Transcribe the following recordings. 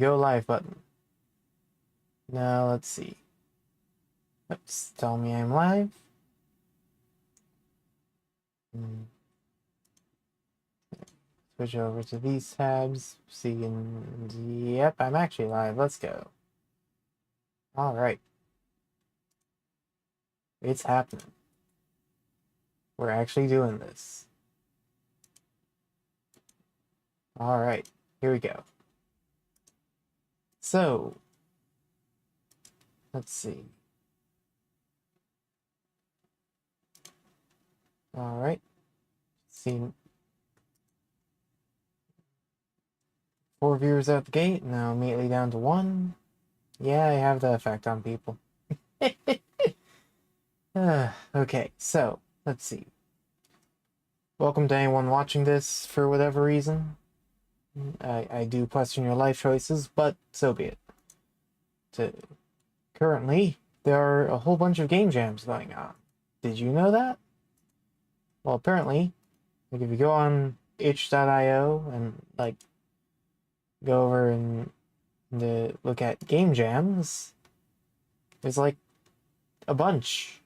Go live button. Now let's see. Oops, tell me I'm live. Switch over to these tabs. See, and yep, I'm actually live. Let's go. All right. It's happening. We're actually doing this. All right, here we go. So, let's see. All right. See, 4 viewers out the gate. Now immediately down to 1. Yeah, I have the effect on people. Okay, so let's see. Welcome to anyone watching this for whatever reason. I do question your life choices, but so be it. Currently, there are a whole bunch of game jams going on. Did you know that? Well, apparently, like if you go on itch.io and like go over and look at game jams, there's like a bunch,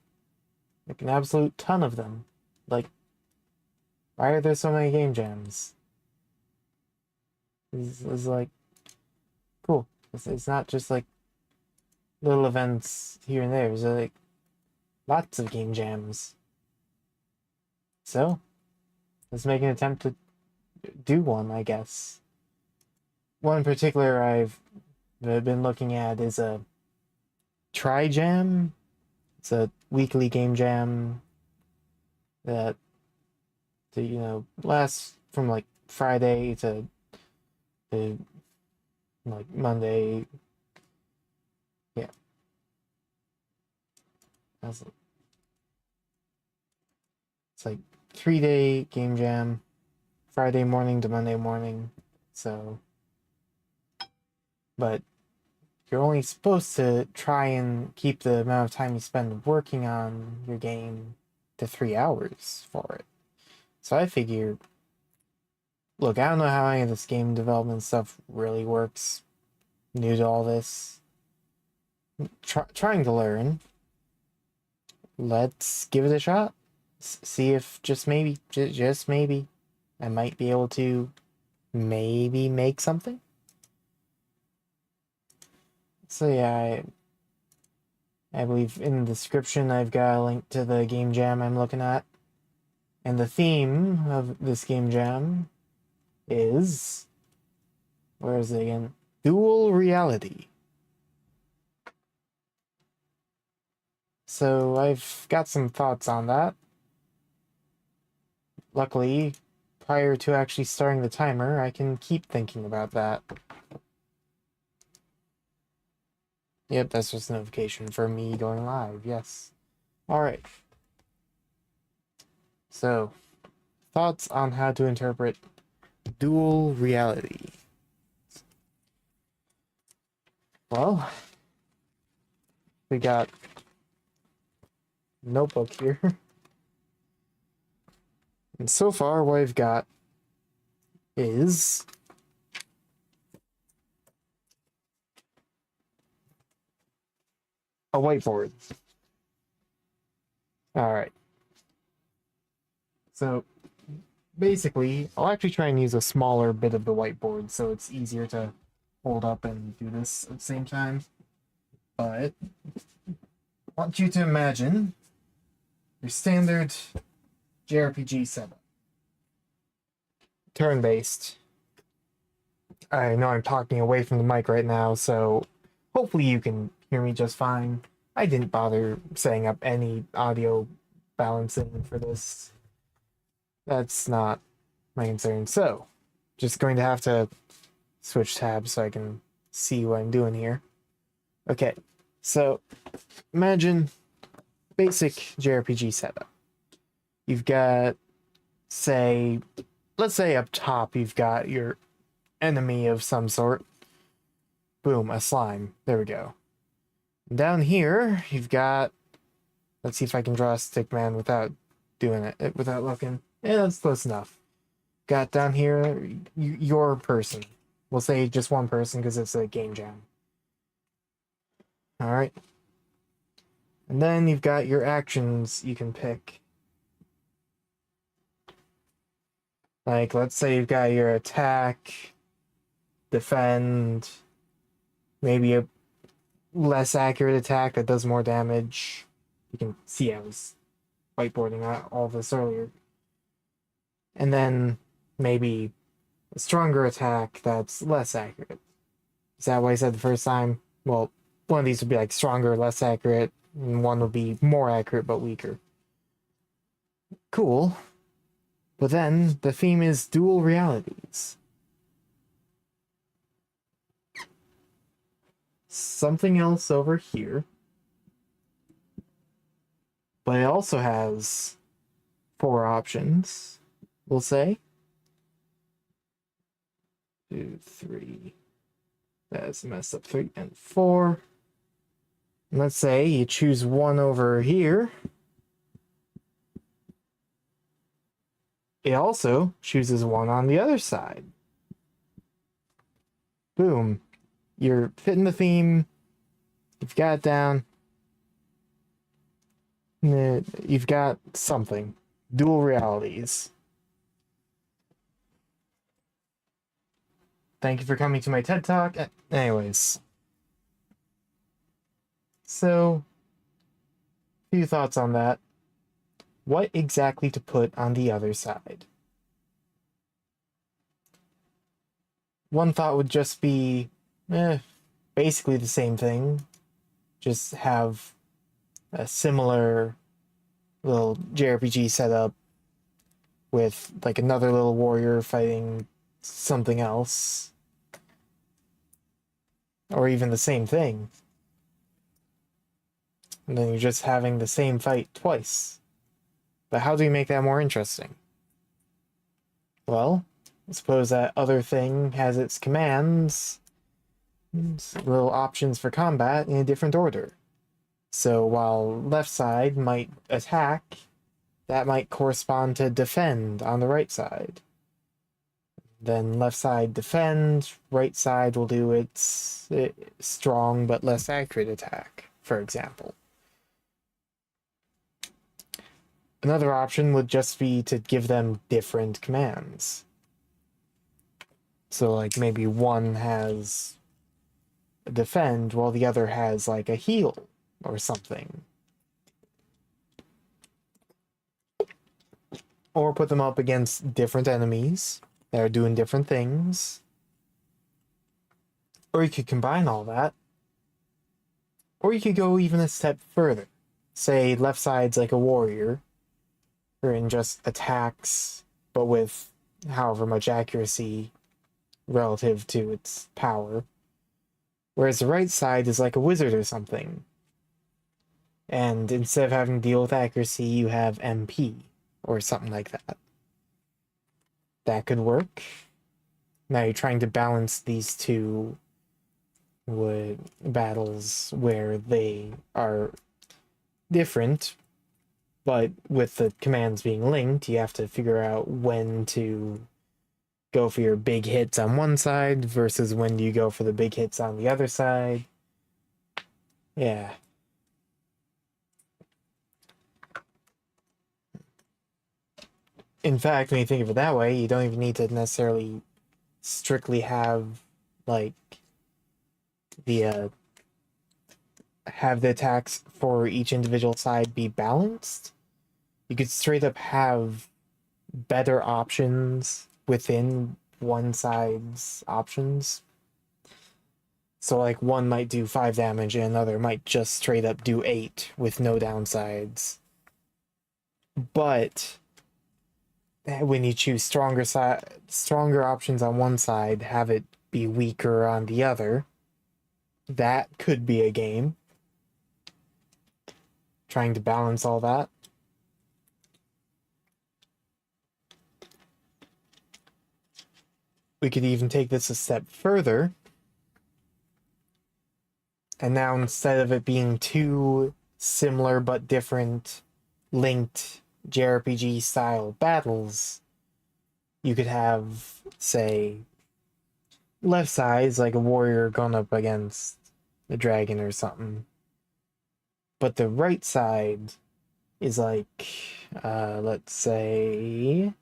like an absolute ton of them. Like, why are there so many game jams? It's like cool. It's not just like little events here and there. There's like lots of game jams. So let's make an attempt to do one, I guess. One in particular I've been looking at is a Try Jam. It's a weekly game jam that lasts from like Friday to like Monday. Yeah. It's like 3-day game jam, Friday morning to Monday morning. So, but you're only supposed to try and keep the amount of time you spend working on your game to 3 hours for it. So I figure, look, I don't know how any of this game development stuff really works. New to all this. Trying to learn. Let's give it a shot. See if just maybe, I might be able to maybe make something. So yeah, I believe in the description I've got a link to the game jam I'm looking at. And the theme of this game jam is, where is it again? Dual reality. So I've got some thoughts on that. Luckily, prior to actually starting the timer, I can keep thinking about that. Yep, that's just a notification for me going live, yes. Alright. So, thoughts on how to interpret dual reality. Well, we got notebook here. And so far, what I've got is a whiteboard. Alright. So, basically, I'll actually try and use a smaller bit of the whiteboard so it's easier to hold up and do this at the same time. But I want you to imagine your standard JRPG setup. Turn-based. I know I'm talking away from the mic right now, so hopefully you can hear me just fine. I didn't bother setting up any audio balancing for this. That's not my concern. So, just going to have to switch tabs so I can see what I'm doing here. Okay, so imagine basic JRPG setup. You've got, let's say up top you've got your enemy of some sort. Boom, a slime. There we go. Down here, you've got, let's see if I can draw a stick man without doing it, without looking. Yeah, that's close enough. Got down here, your person, We'll say just one person because it's a game jam. Alright. And then you've got your actions you can pick. Like, let's say you've got your attack, defend, maybe a less accurate attack that does more damage. You can see I was whiteboarding all this earlier. And then maybe a stronger attack that's less accurate. Is that what I said the first time? Well, one of these would be like stronger, less accurate, and one would be more accurate but weaker. Cool. But then the theme is dual realities. Something else over here. But it also has 4 options, we'll say. 2, 3. That's messed up. 3 and 4. And let's say you choose one over here. It also chooses one on the other side. Boom. You're fitting the theme. You've got it down. You've got something. Dual realities. Thank you for coming to my TED Talk. Anyways. So, a few thoughts on that. What exactly to put on the other side? One thought would just be, basically the same thing. Just have a similar little JRPG setup with like another little warrior fighting something else. Or even the same thing. And then you're just having the same fight twice. But how do you make that more interesting? Well, I suppose that other thing has its commands, little options for combat in a different order. So while left side might attack, that might correspond to defend on the right side. Then left side defend, right side will do its strong but less accurate attack, for example. Another option would just be to give them different commands. So like maybe one has a defend while the other has like a heal or something. Or put them up against different enemies that are doing different things. Or you could combine all that. Or you could go even a step further. Say left side's like a warrior, and just attacks, but with however much accuracy relative to its power. Whereas the right side is like a wizard or something. And instead of having to deal with accuracy, you have MP, or something like that. That could work. Now you're trying to balance these two battles where they are different, but with the commands being linked, you have to figure out when to go for your big hits on one side versus when do you go for the big hits on the other side. Yeah. In fact, when you think of it that way, you don't even need to necessarily strictly have, like, the attacks for each individual side be balanced. You could straight up have better options within one side's options. So like one might do 5 damage and another might just straight up do 8 with no downsides. But when you choose stronger options on one side, have it be weaker on the other, that could be a game. Trying to balance all that. We could even take this a step further. And now instead of it being 2 similar but different linked JRPG style battles, you could have, say, left side is like a warrior going up against a dragon or something. But the right side is like, let's say,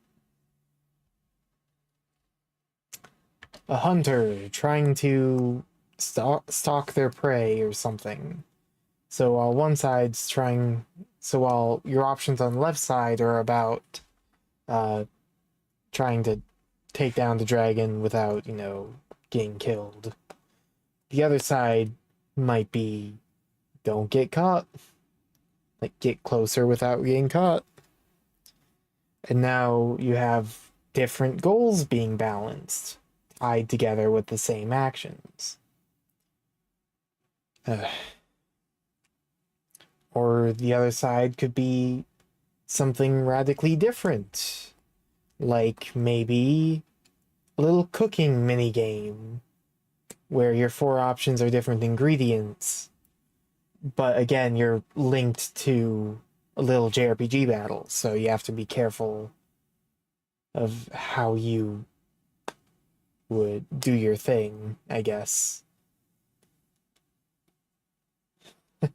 a hunter trying to stalk their prey or something. So while one side's trying, so while your options on the left side are about trying to take down the dragon without, getting killed, the other side might be don't get caught, like get closer without getting caught. And now you have different goals being balanced, tied together with the same actions. Or the other side could be something radically different, like maybe a little cooking mini game where your 4 options are different ingredients, but again, you're linked to a little JRPG battle, so you have to be careful of how you would do your thing, I guess. I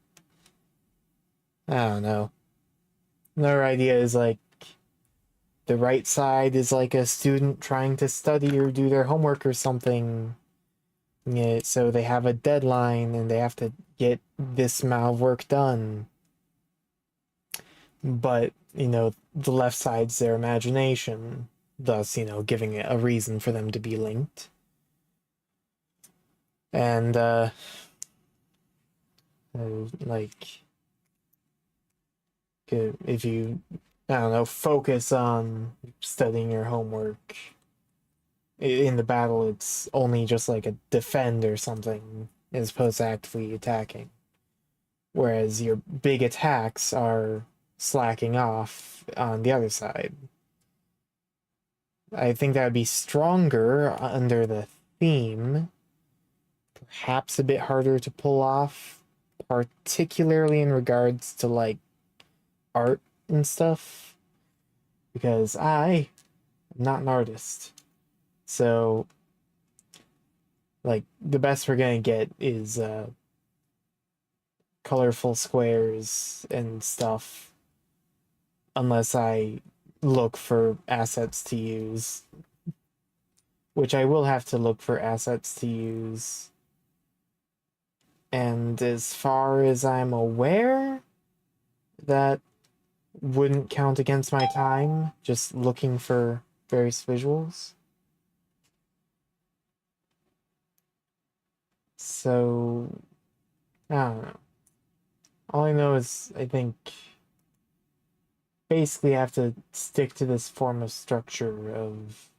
don't know. Another idea is like the right side is like a student trying to study or do their homework or something. Yeah, so they have a deadline and they have to get this amount of work done. But, the left side's their imagination, thus, giving it a reason for them to be linked. And, like, if you, I don't know, focus on studying your homework, in the battle, it's only just like a defend or something, as opposed to actively attacking. Whereas your big attacks are slacking off on the other side. I think that would be stronger under the theme. Perhaps a bit harder to pull off, particularly in regards to like art and stuff. Because I am not an artist. So like the best we're gonna get is colorful squares and stuff, unless I look for assets to use, which I will have to look for assets to use. And as far as I'm aware, that wouldn't count against my time, just looking for various visuals. So, I don't know. All I know is I think basically I have to stick to this form of structure of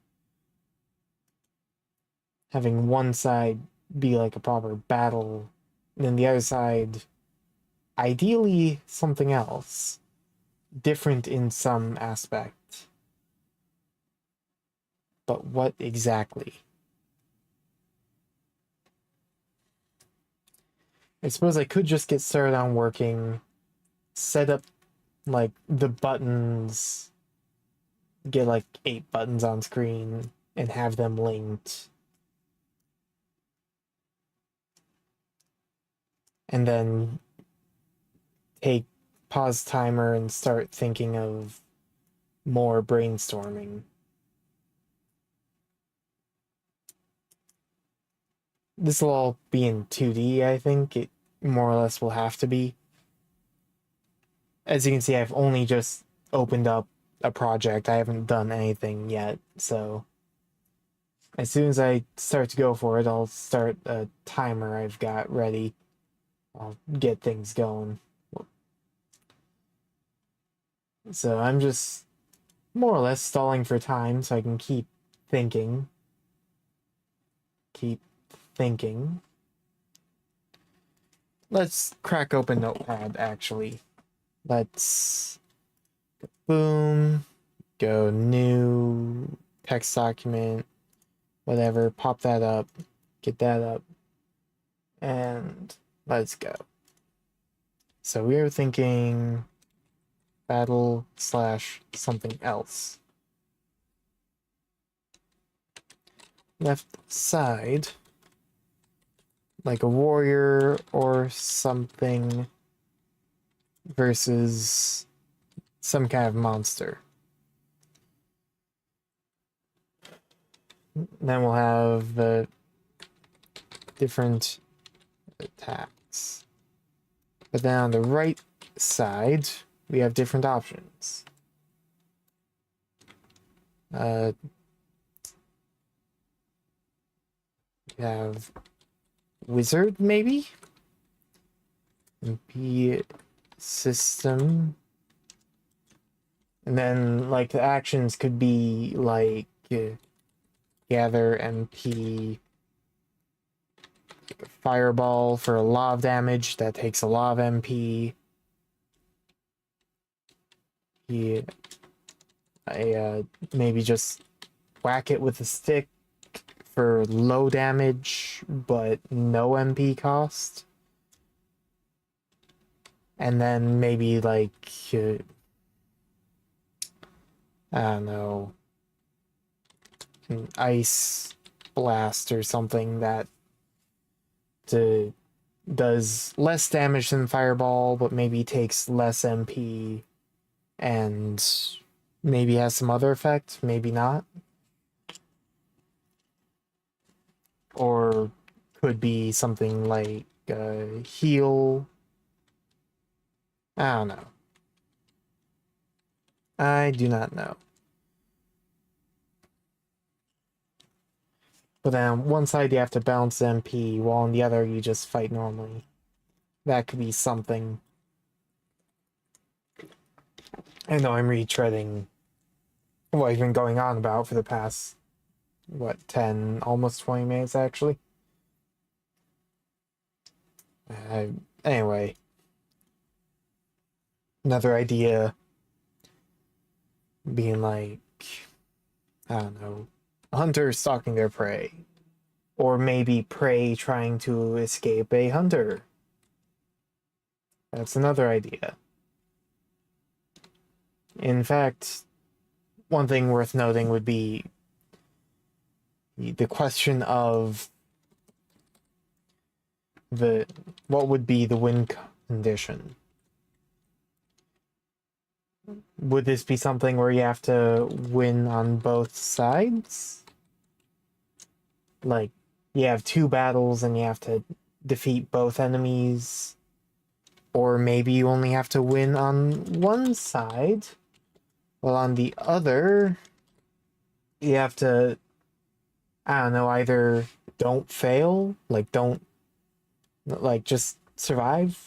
having one side be like a proper battle, and then the other side, ideally something else, different in some aspect. But what exactly? I suppose I could just get started on working, set up like the buttons, get like 8 buttons on screen and have them linked. And then take pause timer and start thinking of more brainstorming. This will all be in 2D, I think. It more or less will have to be. As you can see, I've only just opened up a project. I haven't done anything yet, so as soon as I start to go for it, I'll start a timer I've got ready. I'll get things going. So I'm just more or less stalling for time so I can keep thinking. Keep thinking. Let's crack open Notepad, actually. Let's boom, go new text document, whatever, pop that up, get that up, and let's go. So we are thinking battle / something else. left side, like a warrior or something versus some kind of monster. Then we'll have different attacks. But then on the right side, we have different options. We have wizard, maybe? MP system. And then, like, the actions could be, like, gather MP, like a fireball for a lot of damage that takes a lot of MP. Maybe just whack it with a stick for low damage but no MP cost. And then maybe like I don't know, an ice blast or something that does less damage than fireball but maybe takes less MP and maybe has some other effect, maybe not. Or could be something like heal. I don't know. I do not know. But then on one side you have to bounce MP, while on the other you just fight normally. That could be something. I know I'm retreading what I've been going on about for the past, 10, almost 20 minutes actually. Anyway. Another idea being like, I don't know, hunters stalking their prey. Or maybe prey trying to escape a hunter. That's another idea. In fact, one thing worth noting would be the question of what would be the win condition. Would this be something where you have to win on both sides? Like, you have two battles and you have to defeat both enemies? Or maybe you only have to win on one side, while on the other, you have to, I don't know, either don't fail, like don't, like just survive.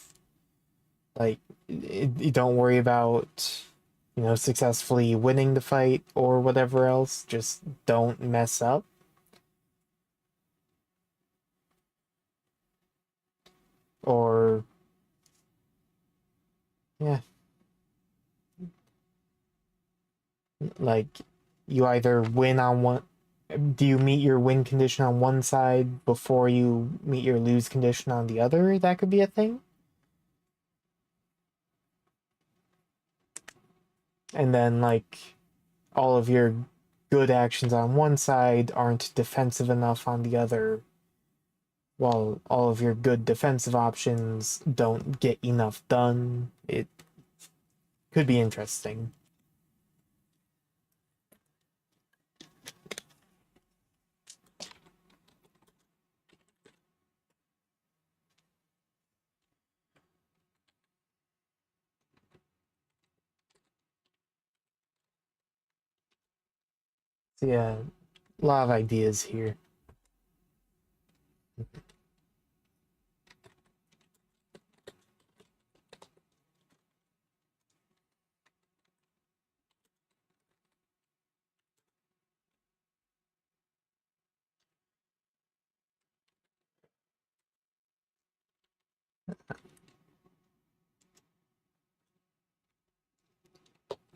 Like, you don't worry about, successfully winning the fight or whatever else. Just don't mess up. Or, yeah. Like, you either win on one. Do you meet your win condition on one side before you meet your lose condition on the other? That could be a thing. And then, like, all of your good actions on one side aren't defensive enough on the other, while all of your good defensive options don't get enough done. It could be interesting. So yeah, a lot of ideas here.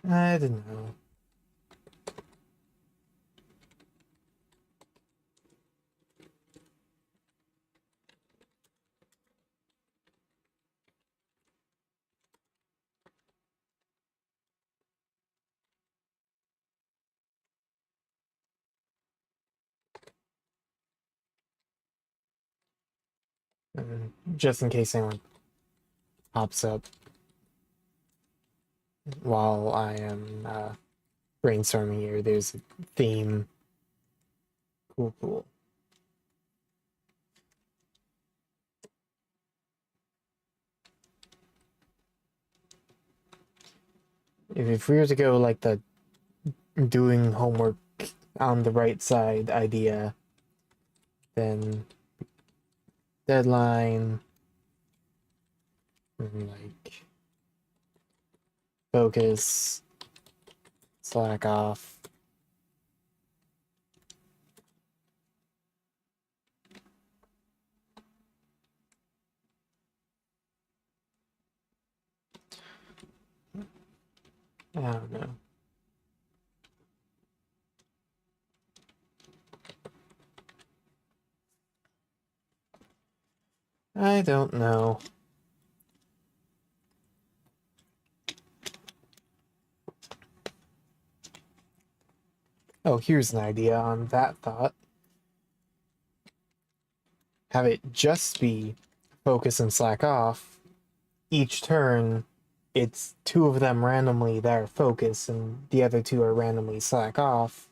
I don't know. Just in case anyone pops up while I am brainstorming here, there's a theme. Cool, cool. If we were to go like the doing homework on the right side idea, then deadline, like focus, slack off. I don't know. I don't know. Oh, here's an idea on that thought. Have it just be focus and slack off. Each turn, it's two of them randomly that are focus and the other two are randomly slack off.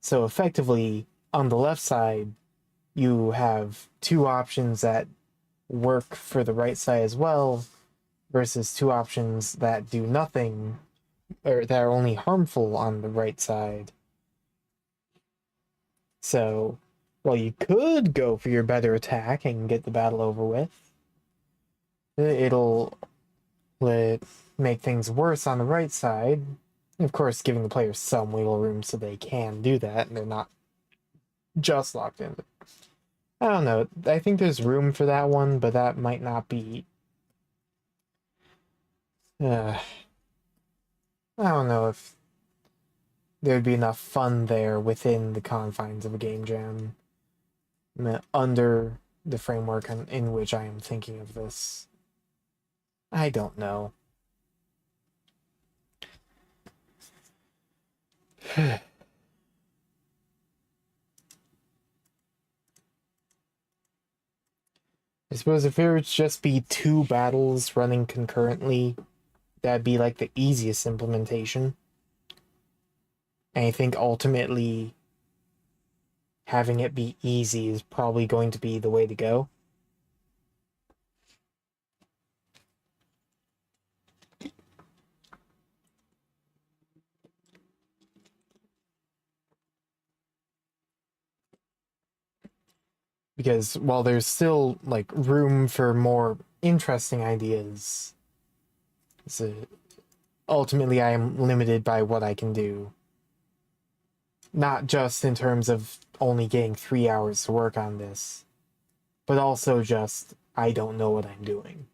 So effectively, on the left side, you have two options that work for the right side as well, versus two options that do nothing, or that are only harmful on the right side. So, well, you could go for your better attack and get the battle over with. It'll make things worse on the right side. Of course, giving the players some wiggle room so they can do that, and they're not just locked in. I don't know. I think there's room for that one, but that might not be. I don't know if there'd be enough fun there within the confines of a game jam under the framework in which I am thinking of this. I don't know. I suppose if it would just be two battles running concurrently, that'd be like the easiest implementation. And I think ultimately having it be easy is probably going to be the way to go. Because while there's still like room for more interesting ideas, so ultimately I am limited by what I can do. Not just in terms of only getting 3 hours to work on this, but also just I don't know what I'm doing.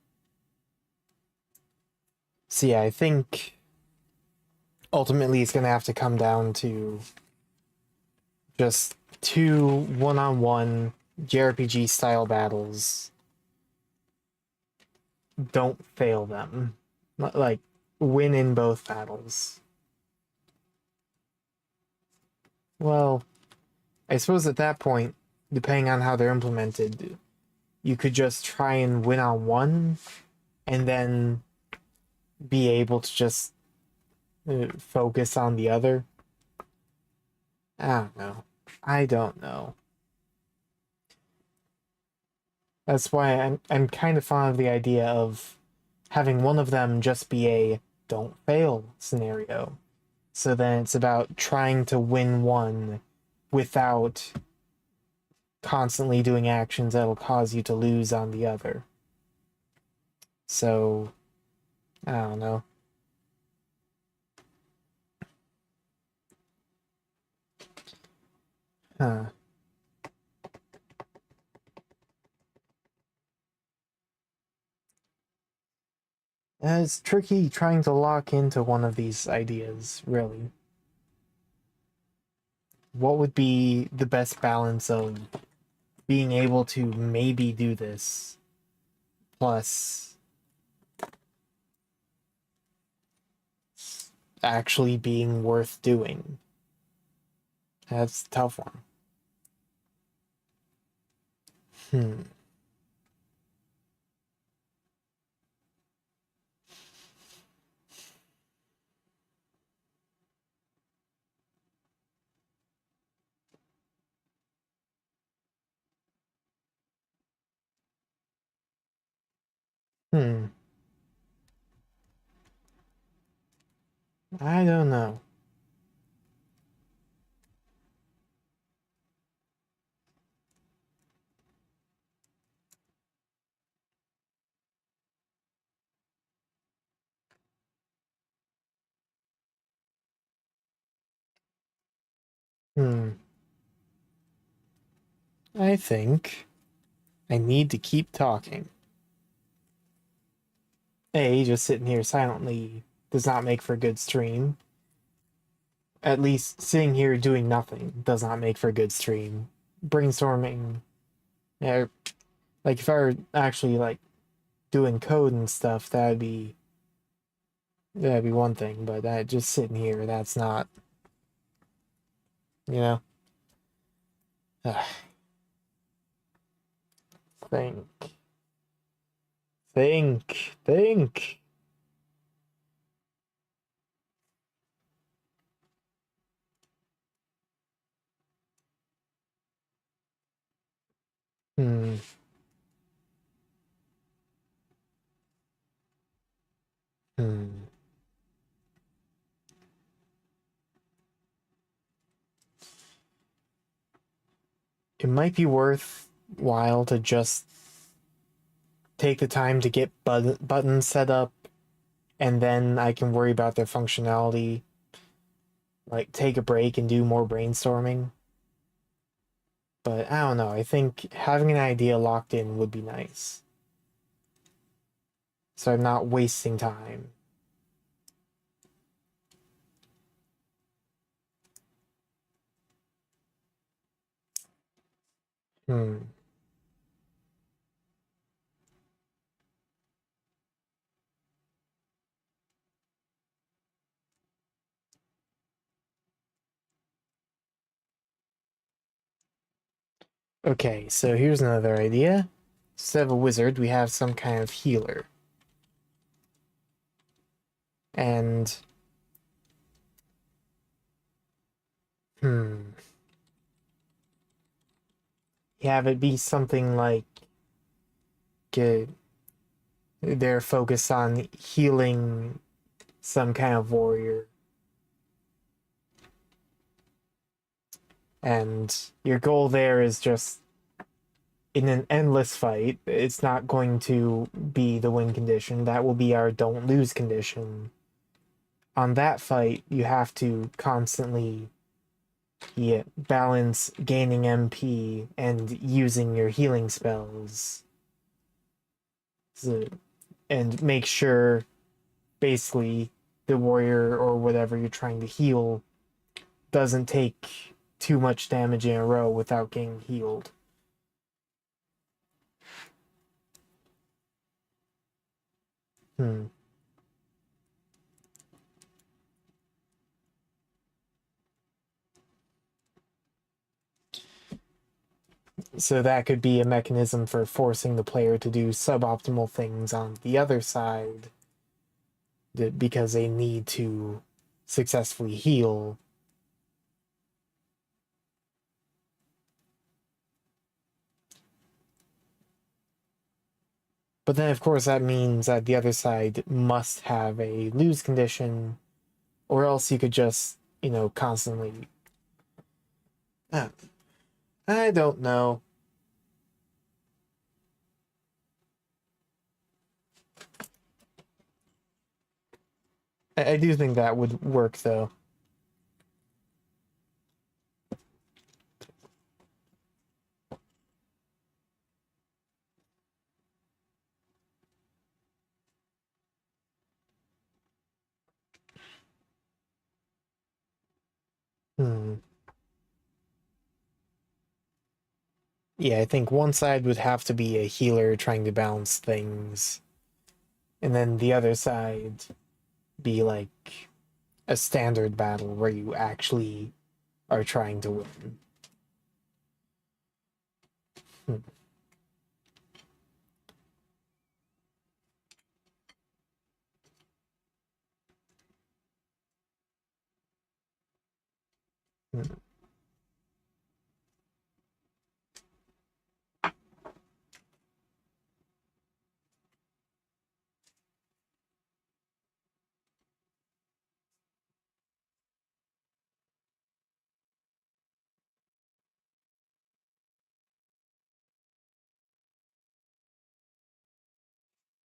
So yeah, I think ultimately it's gonna have to come down to just two one-on-one JRPG style battles. Don't fail them. Like, win in both battles. Well, I suppose at that point, depending on how they're implemented, you could just try and win on one and then be able to just focus on the other. I don't know. I don't know. That's why I'm kind of fond of the idea of having one of them just be a don't fail scenario. So then it's about trying to win one without constantly doing actions that'll cause you to lose on the other. So, I don't know. Huh. It's tricky trying to lock into one of these ideas, really. What would be the best balance of being able to maybe do this plus actually being worth doing? That's a tough one. Hmm. I don't know. Hmm. I think I need to keep talking. A, just sitting here silently does not make for a good stream. At least sitting here doing nothing does not make for a good stream. Brainstorming, yeah, like if I were actually like doing code and stuff, that'd be one thing. But just sitting here, that's not, you know. Think, think. Hmm. Hmm. It might be worthwhile to just take the time to get buttons set up, and then I can worry about their functionality. Like take a break and do more brainstorming. But I don't know. I think having an idea locked in would be nice. So I'm not wasting time. Hmm. Okay, so here's another idea. Instead of a wizard, we have some kind of healer. And hmm, have it be something like uh, they're focused on healing some kind of warrior. And your goal there is just in an endless fight, it's not going to be the win condition. That will be our don't lose condition. On that fight, you have to constantly, yeah, balance gaining MP and using your healing spells. So, and make sure, basically, the warrior or whatever you're trying to heal doesn't take too much damage in a row without getting healed. Hmm. So that could be a mechanism for forcing the player to do suboptimal things on the other side because they need to successfully heal. But then, of course, that means that the other side must have a lose condition, or else you could just, constantly. Uh, I don't know. I do think that would work, though. Hmm. Yeah, I think one side would have to be a healer trying to balance things, and then the other side be like a standard battle where you actually are trying to win. Hmm. Hmm.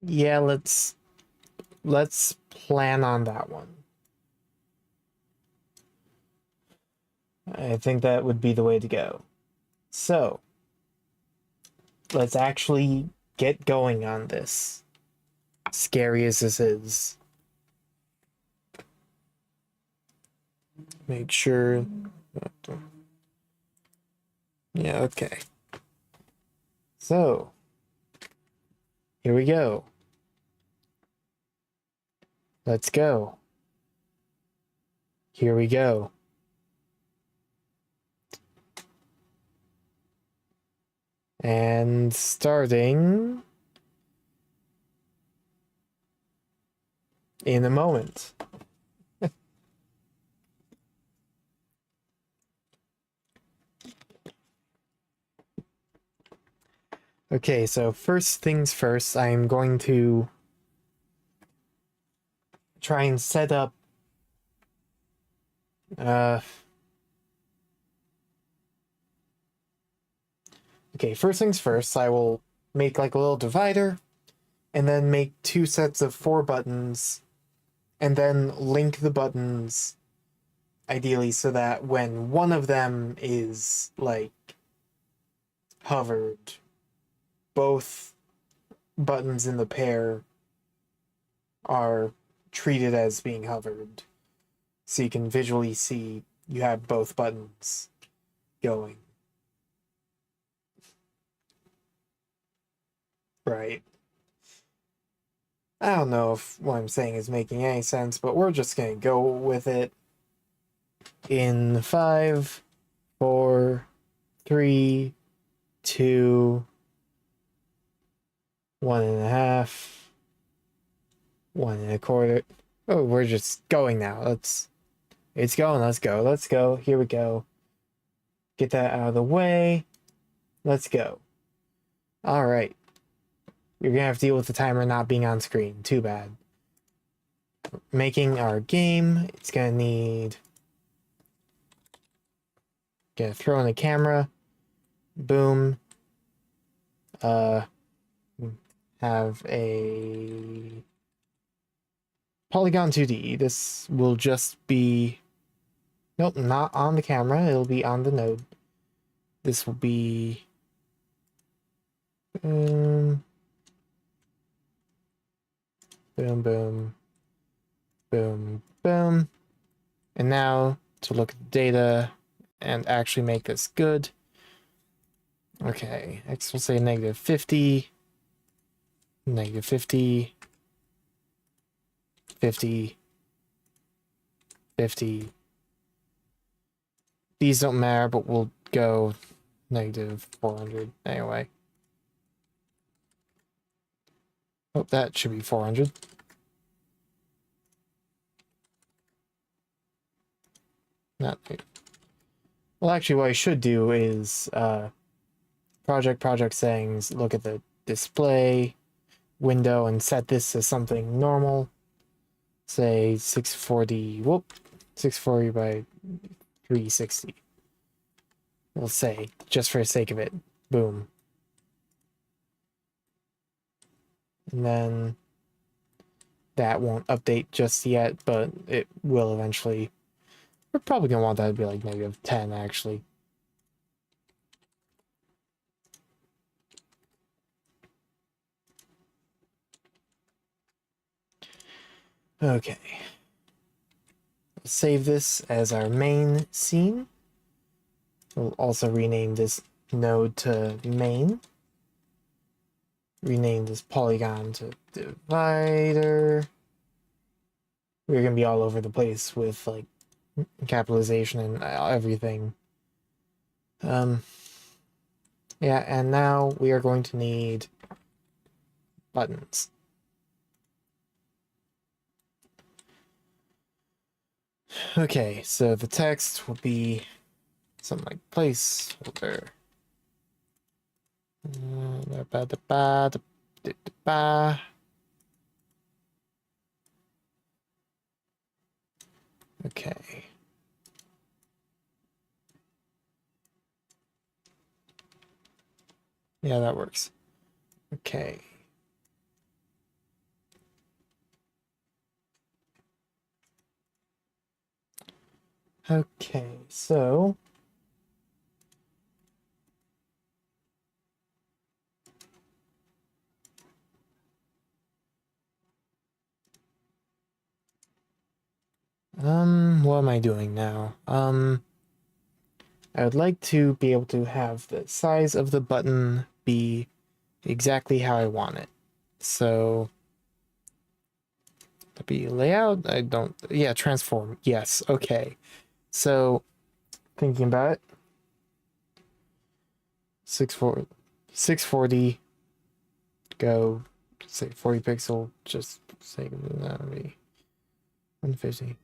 Yeah, let's plan on that one. I think that would be the way to go. So, let's actually get going on this. Scary as this is. Make sure. Yeah, okay. So, here we go. Let's go. Here we go. And starting in a moment. Okay, so first things first, I'm going to try and set up okay, first things first, I will make like a little divider and then make two sets of 4 buttons and then link the buttons ideally so that when one of them is like hovered, both buttons in the pair are treated as being hovered. So you can visually see you have both buttons going. Right. I don't know if what I'm saying is making any sense, but we're just gonna go with it in 5, 4, 3, 2, 1.5, 1.25. Oh, we're just going now. It's going. Let's go. Let's go. Here we go. Get that out of the way. Let's go. All right. You're gonna have to deal with the timer not being on screen. Too bad. Making our game. It's gonna need. Gonna throw in the camera. Boom. Have a Polygon 2D. This will just be. Nope, not on the camera. It'll be on the node. This will be. Boom, boom, boom, boom, boom. And now to look at the data and actually make this good. Okay, X will say -50, -50, 50, 50. These don't matter, but we'll go -400 anyway. Oh, that should be 400. Not. Well, actually, what I should do is project settings, look at the display window and set this as something normal. Say 640, 640 by 360. We'll say, just for the sake of it. Boom. And then that won't update just yet, but it will eventually. We're probably going to want that to be like -10, actually. Okay. We'll save this as our main scene. We'll also rename this node to main. Rename this polygon to divider. We're going to be all over the place with like capitalization and everything. Yeah, and now we are going to need buttons. Okay, so the text will be something like placeholder. Okay. Yeah, that works. Okay. Okay, so what am I doing now? I would like to be able to have the size of the button be exactly how I want it. So to be layout, I don't, yeah, transform. Yes, okay. So thinking about it, 640, go say 40 pixel, just say that would be 150.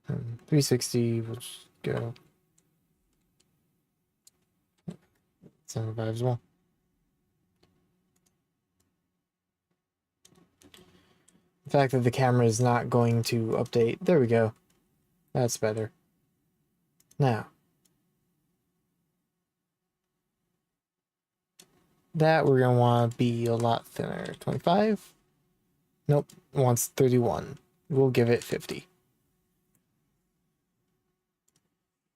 And 360, we'll just go 75 as well. The fact that the camera is not going to update, there we go. That's better. Now, that we're gonna want to be a lot thinner. 25? Nope, wants 31. We'll give it 50.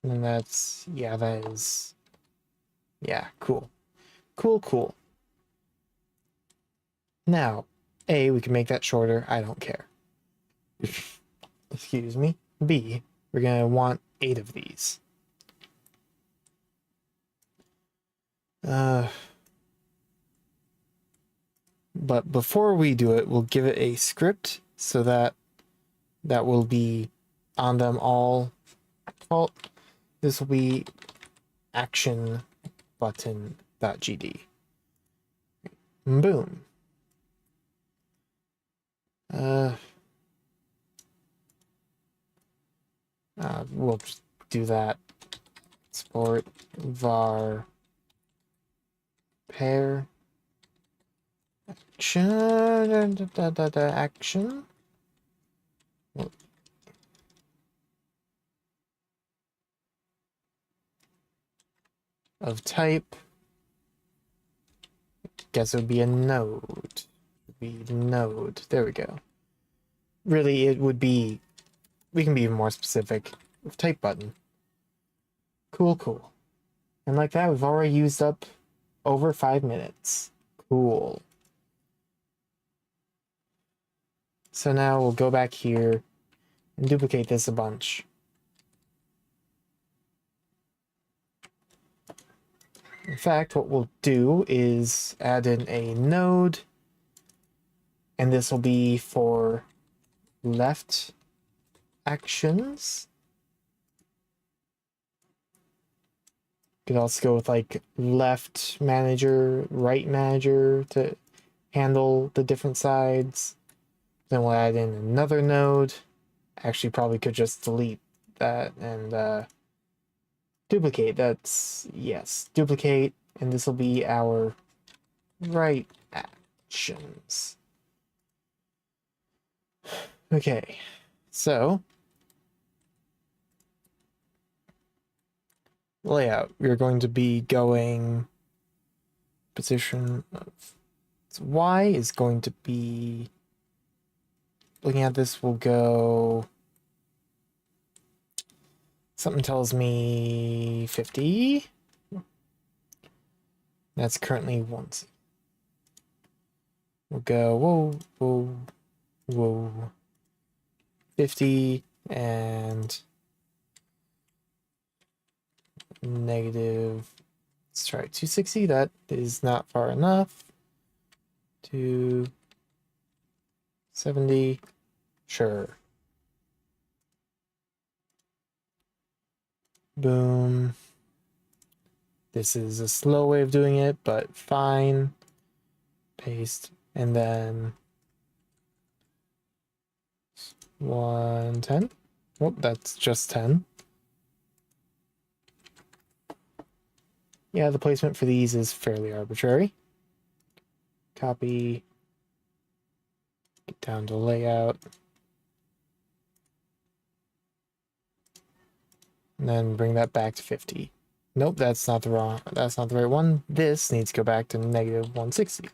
And that's, yeah, that is, yeah, cool. Cool. Now, A, we can make that shorter. I don't care. Excuse me. B, we're gonna want 8 of these. But before we do it, we'll give it a script so that that will be on them all. Well, this will be action button.gd. Boom. We'll just do that. Export var pair action action. Of type, guess it would be a node. There we go. Really, it would be, we can be even more specific. Type button. Cool. And like that, we've already used up over 5 minutes. Cool. So now we'll go back here and duplicate this a bunch. In fact, what we'll do is add in a node, and this will be for left actions. Could also go with like left manager, right manager to handle the different sides. Then we'll add in another node. Actually, probably could just delete that and duplicate. That's, yes, duplicate, and this will be our right actions. Okay, so layout, we're going to be going position of Y is going to be, looking at this, we'll go, something tells me 50. That's currently 1. We'll go, whoa. 50 and negative, let's try 260. That is not far enough. 270, sure. Boom. This is a slow way of doing it, but fine. Paste, and then 110. Oh, that's just 10. Yeah, the placement for these is fairly arbitrary. Copy. Get down to layout. And then bring that back to 50. Nope, that's not the right one. This needs to go back to negative 160.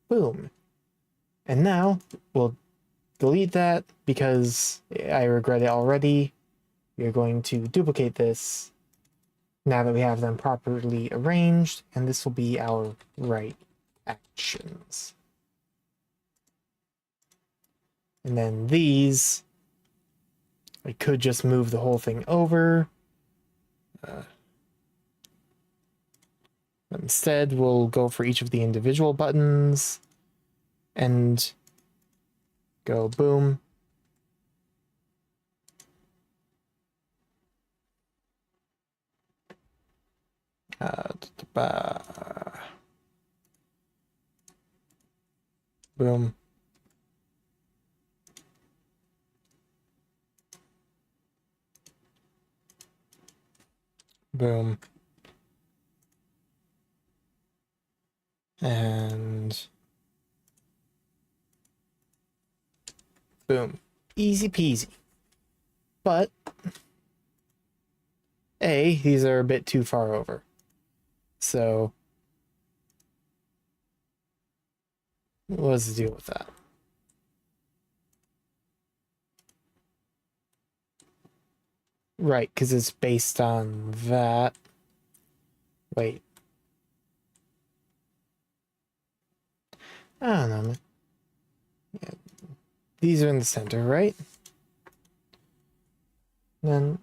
Boom. And now we'll delete that because I regret it already. We're going to duplicate this now that we have them properly arranged, and this will be our right actions. And then these, I could just move the whole thing over. Instead, we'll go for each of the individual buttons and go boom. Boom. Boom. And boom. Easy peasy. But these are a bit too far over. So what's the deal with that? Right, because it's based on that. Wait. I don't know, man. Yeah. These are in the center, right? Then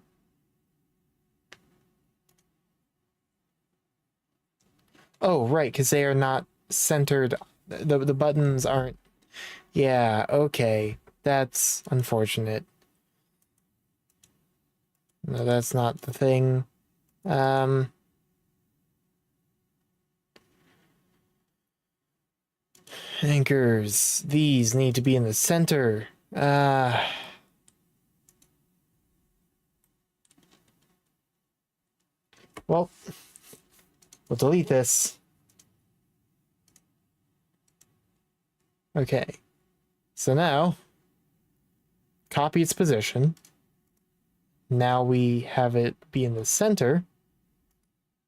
oh, right, because they are not centered. The buttons aren't. Yeah, okay. That's unfortunate. No, that's not the thing. Anchors. These need to be in the center. Well, we'll delete this. Okay. So now, copy its position. Now we have it be in the center.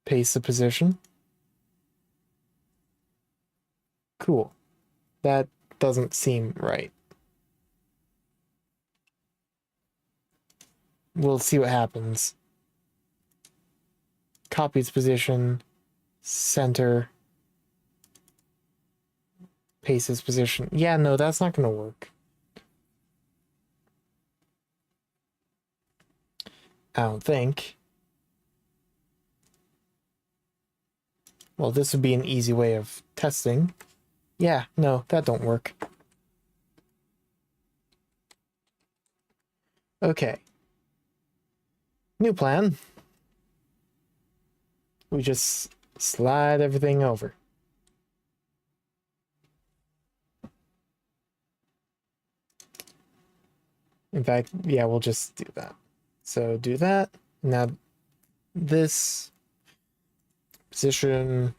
Paste the position. Cool. That doesn't seem right. We'll see what happens. Copy its position. Center. Paste its position. Yeah, no, that's not going to work. I don't think. Well, this would be an easy way of testing. Yeah, no, that don't work. Okay. New plan. We just slide everything over. In fact, yeah, we'll just do that. So do that. Now this position.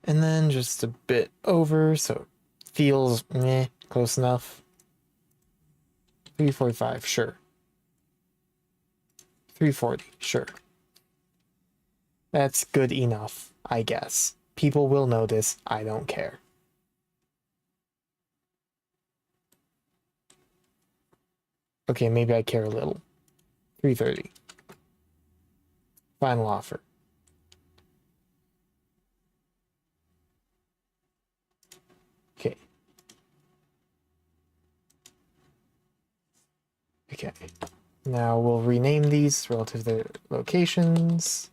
And then just a bit over, so it feels close enough. 345, sure. 340, sure. That's good enough, I guess. People will notice. I don't care. Okay, maybe I care a little. 330. Final offer. Okay. Okay. Now we'll rename these relative to their locations.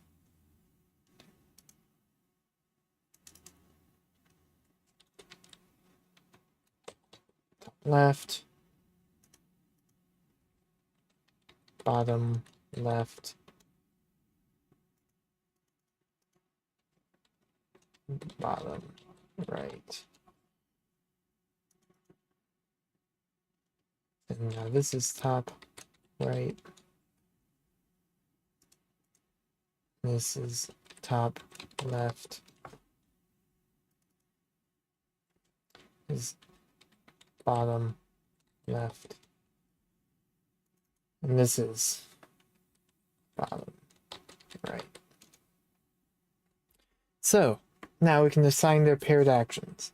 Top left. Bottom left. Bottom right. And now this is top right. This is top left. This is bottom left. And this is bottom right. So now we can assign their paired actions.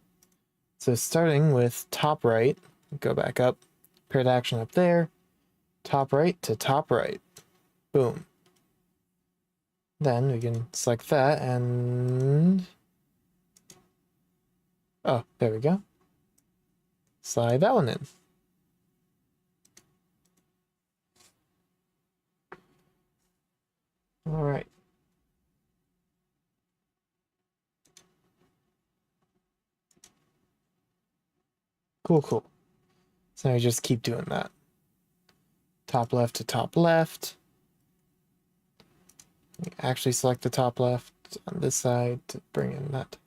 So starting with top right, go back up, paired action up there, top right to top right. Boom. Then we can select that and... oh, there we go. Slide that one in. All right. Cool, cool. So now we just keep doing that. Top left to top left. We actually select the top left on this side to bring in that.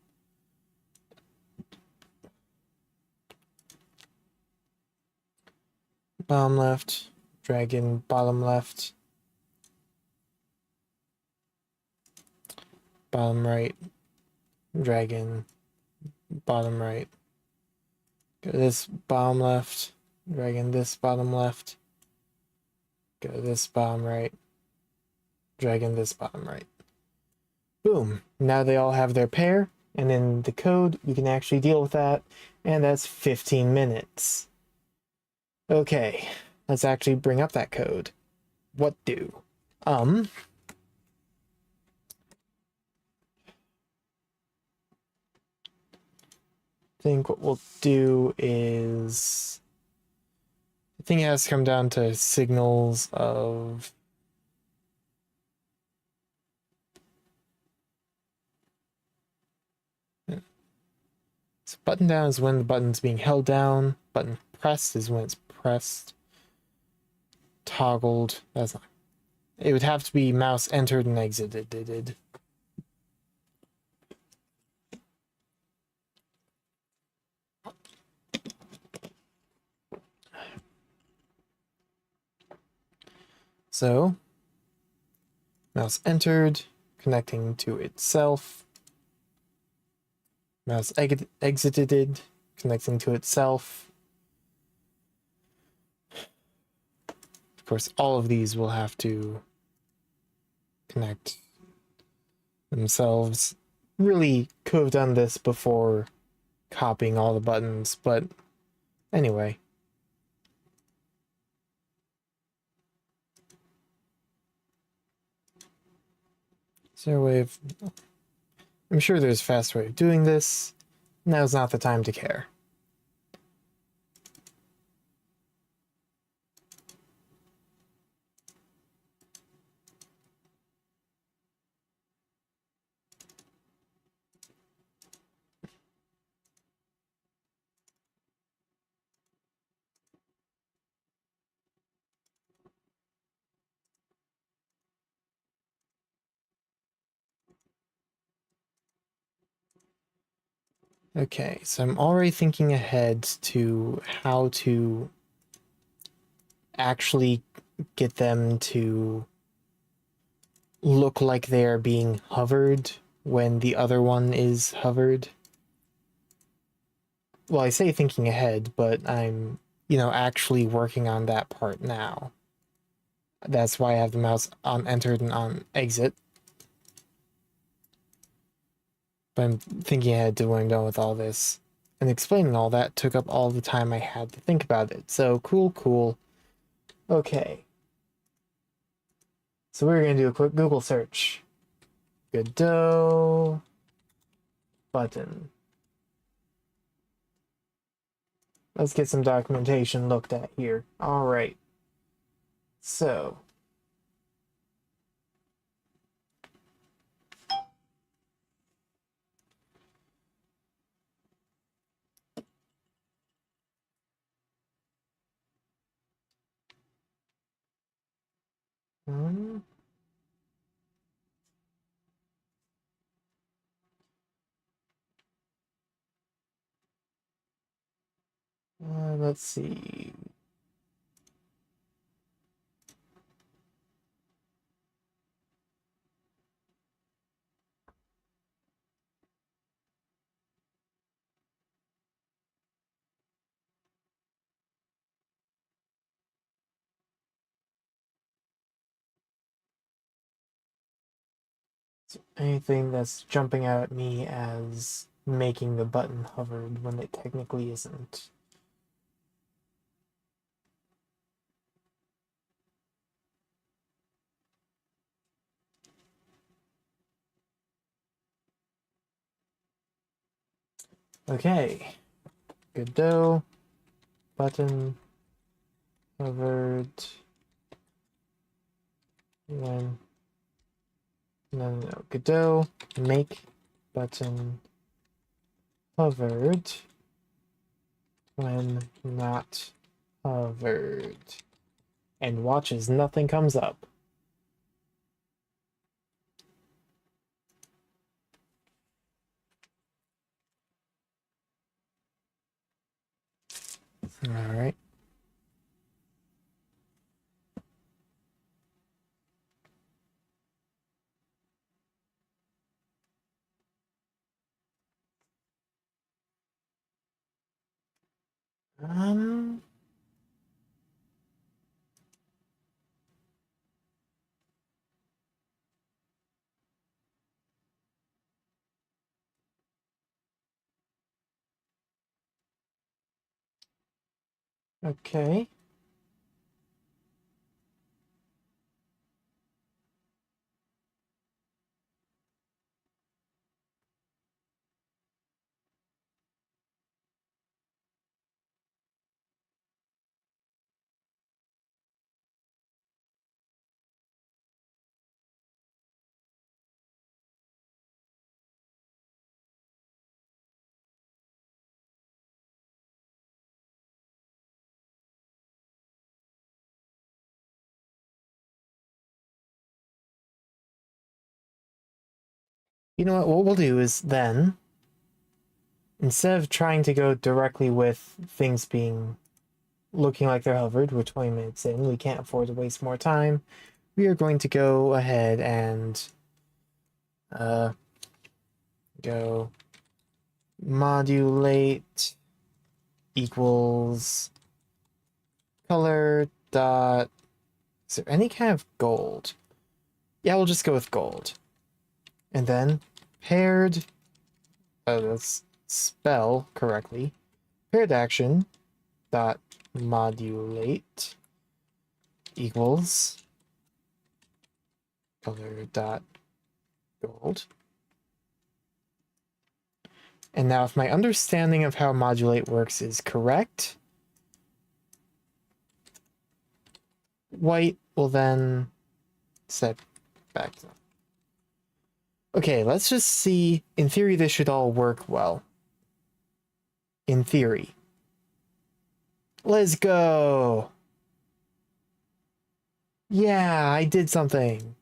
Bottom left, drag in bottom left. Bottom right, drag in bottom right. Go to this bottom left, drag in this bottom left. Go to this bottom right, drag in this bottom right. Boom. Now they all have their pair, and in the code, we can actually deal with that, and that's 15 minutes. Okay, let's actually bring up that code. What do? I think what we'll do is... I think it has to come down to signals of... so button down is when the button's being held down. Button pressed is when it's pressed. Toggled. That's not... it would have to be mouse entered and exited. So, mouse entered, connecting to itself. Mouse exited, connecting to itself. Of course, all of these will have to connect themselves. Really could have done this before copying all the buttons, but anyway. Is there a way of... I'm sure there's a fast way of doing this. Now's not the time to care. Okay, so I'm already thinking ahead to how to actually get them to look like they are being hovered when the other one is hovered. Well, I say thinking ahead, but I'm, actually working on that part now. That's why I have the mouse on entered and on exit. But I'm thinking ahead to when I'm done with all this. And explaining all that took up all the time I had to think about it. So, cool. Okay. So we're going to do a quick Google search. Godot button. Let's get some documentation looked at here. All right. So. Let's see. So anything that's jumping out at me as making the button hovered when it technically isn't. Okay, Godot, button, hovered, when, no, Godot, make, button, hovered, when not hovered, and watch as nothing comes up. All right. Um, okay. You know what we'll do is then, instead of trying to go directly with things being looking like they're hovered, we're 20 minutes in, we can't afford to waste more time. We are going to go ahead and go modulate equals color dot, is there any kind of gold? Yeah, we'll just go with gold. And then paired, let's spell correctly, paired action dot modulate equals color dot gold. And now if my understanding of how modulate works is correct, white will then set back to. Okay, let's just see. In theory, this should all work well. In theory. Let's go! Yeah, I did something.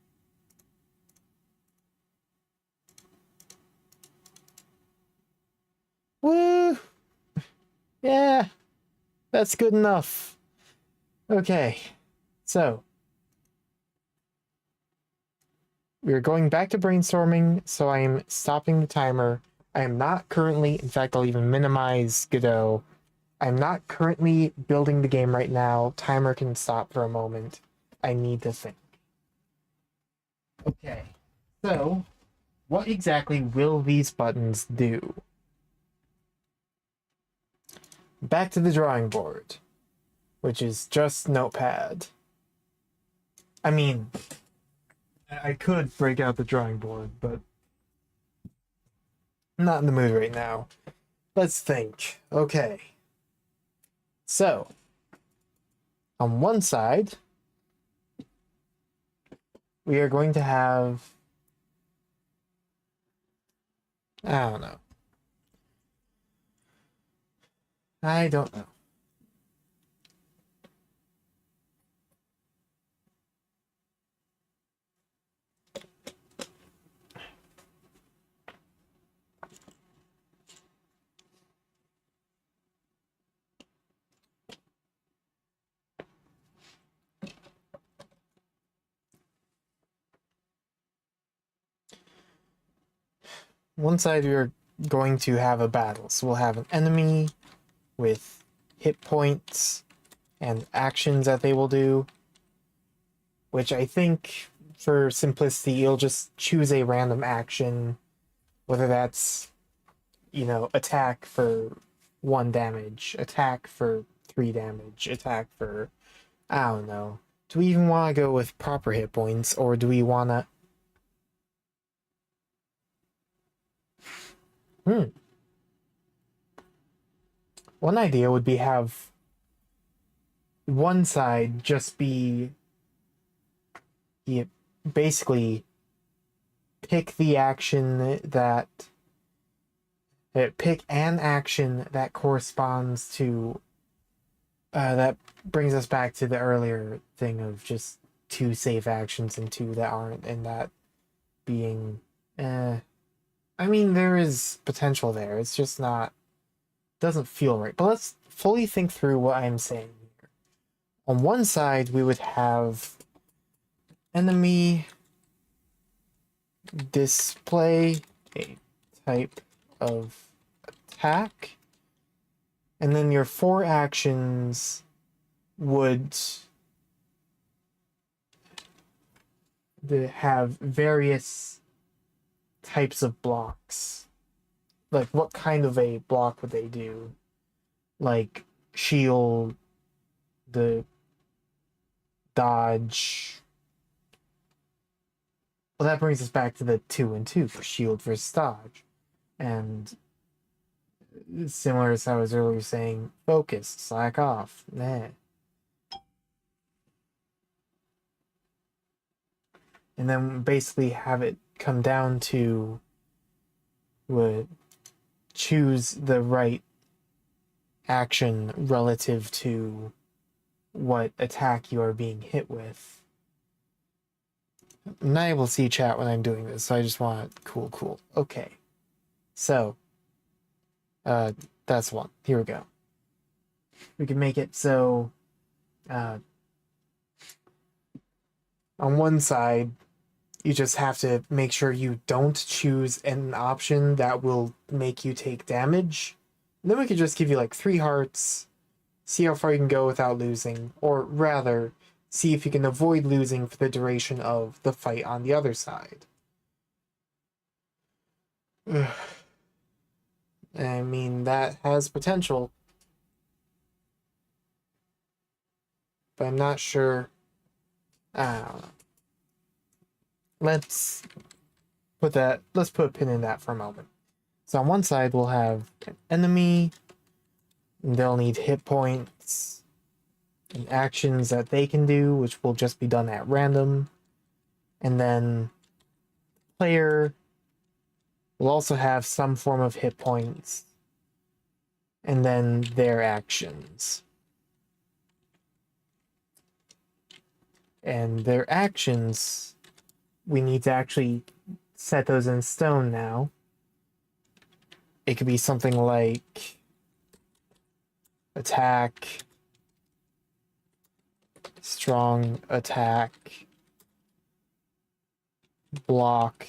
Woo! Yeah, that's good enough. Okay, so we're going back to brainstorming, so I'm stopping the timer. I am not currently, in fact, I'll even minimize Godot. I'm not currently building the game right now. Timer can stop for a moment. I need to think. Okay, so what exactly will these buttons do? Back to the drawing board, which is just Notepad. I mean, I could break out the drawing board, but I'm not in the mood right now. Let's think. Okay. So, on one side, we are going to have, I don't know. I don't know. One side we are going to have a battle. So we'll have an enemy with hit points and actions that they will do, which I think for simplicity, you'll just choose a random action, whether that's, attack for 1 damage, attack for 3 damage, attack for, I don't know. Do we even want to go with proper hit points, or do we want to... One idea would be have one side just be you basically pick the action that pick an action that corresponds to that brings us back to the earlier thing of just 2 safe actions and 2 that aren't, and that being I mean, there is potential there, it's just not, doesn't feel right. But let's fully think through what I'm saying here. On one side we would have enemy display a type of attack, and then your 4 actions would have various types of blocks. Like, what kind of a block would they do? Like, shield, the dodge. Well, that brings us back to the 2 and 2 for shield versus dodge. And similar as I was earlier saying, focus, slack off, nah. And then basically have it come down to choose the right action relative to what attack you are being hit with. I'm not able to see chat when I'm doing this, so I just want cool. Okay. So, that's one. Here we go. We can make it so, on one side, you just have to make sure you don't choose an option that will make you take damage. And then we could just give you like 3 hearts, see how far you can go without losing, or rather, see if you can avoid losing for the duration of the fight on the other side. I mean, that has potential, but I'm not sure. I don't know. Let's put a pin in that for a moment. So on one side we'll have an enemy, and they'll need hit points and actions that they can do, which will just be done at random. And then player will also have some form of hit points, and then their actions. And their actions, we need to actually set those in stone now. It could be something like attack, strong attack, block,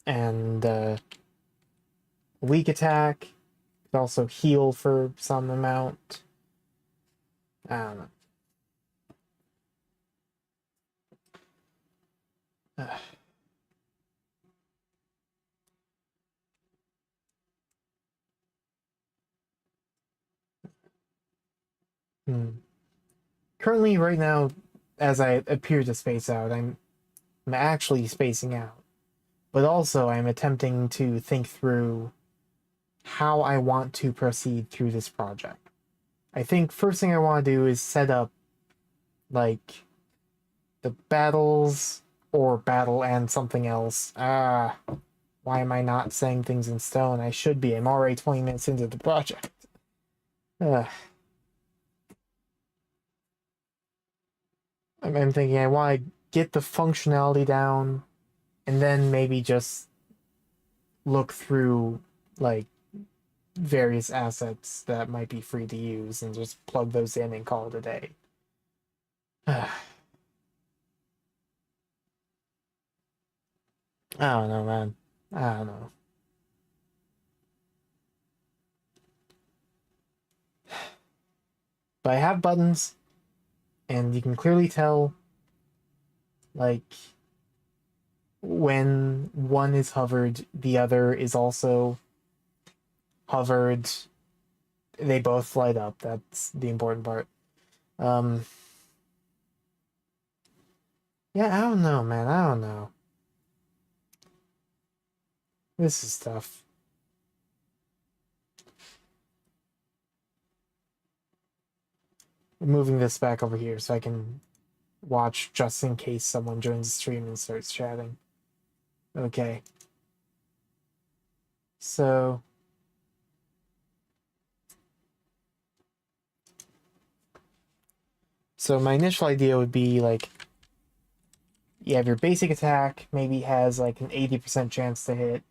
and weak attack. Could also heal for some amount. I don't know. Currently, right now, as I appear to space out, I'm actually spacing out. But also, I'm attempting to think through how I want to proceed through this project. I think first thing I want to do is set up, like, the battles, or battle and something else. Why am I not saying things in stone? I should be. I'm already 20 minutes into the project. I'm thinking I want to get the functionality down, and then maybe just look through, like, various assets that might be free to use and just plug those in and call it a day. I don't know, man. I don't know. But I have buttons, And you can clearly tell, like, when one is hovered, the other is also hovered. They both light up. That's the important part. Yeah, I don't know, man. I don't know. This is tough. I'm moving this back over here so I can watch just in case someone joins the stream and starts chatting. Okay. So my initial idea would be like you have your basic attack, maybe has like an 80% chance to hit.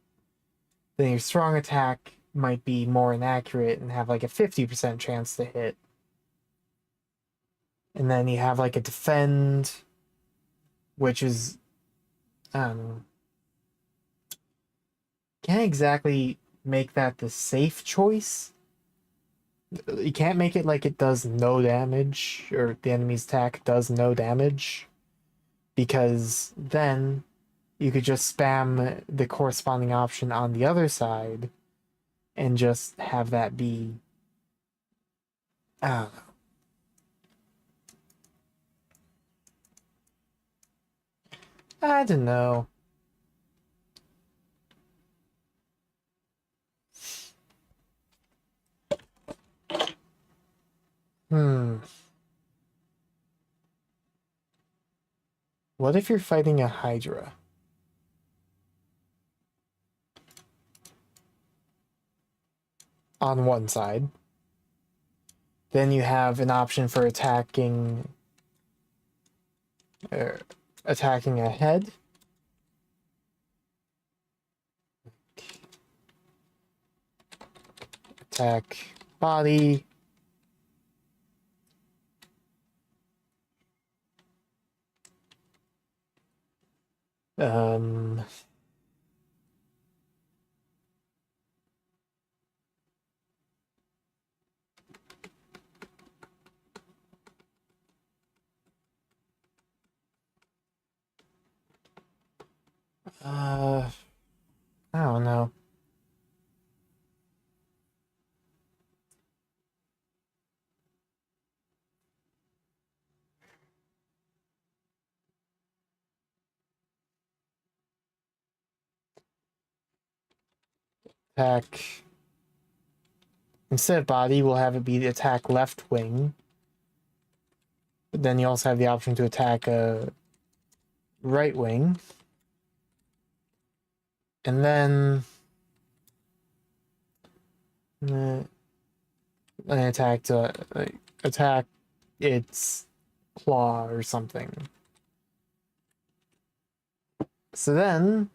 Then your strong attack might be more inaccurate and have like a 50% chance to hit. And then you have like a defend, which is can't exactly make that the safe choice. You can't make it like it does no damage, or the enemy's attack does no damage, because then you could just spam the corresponding option on the other side and just have that be, I don't know. I don't know. What if you're fighting a Hydra? On one side. Then you have an option for attacking a head. Attack body. Um, I don't know. Attack. Instead of body, we'll have it be the attack left wing. But then you also have the option to attack a right wing. And then an attack to attack its claw or something. So then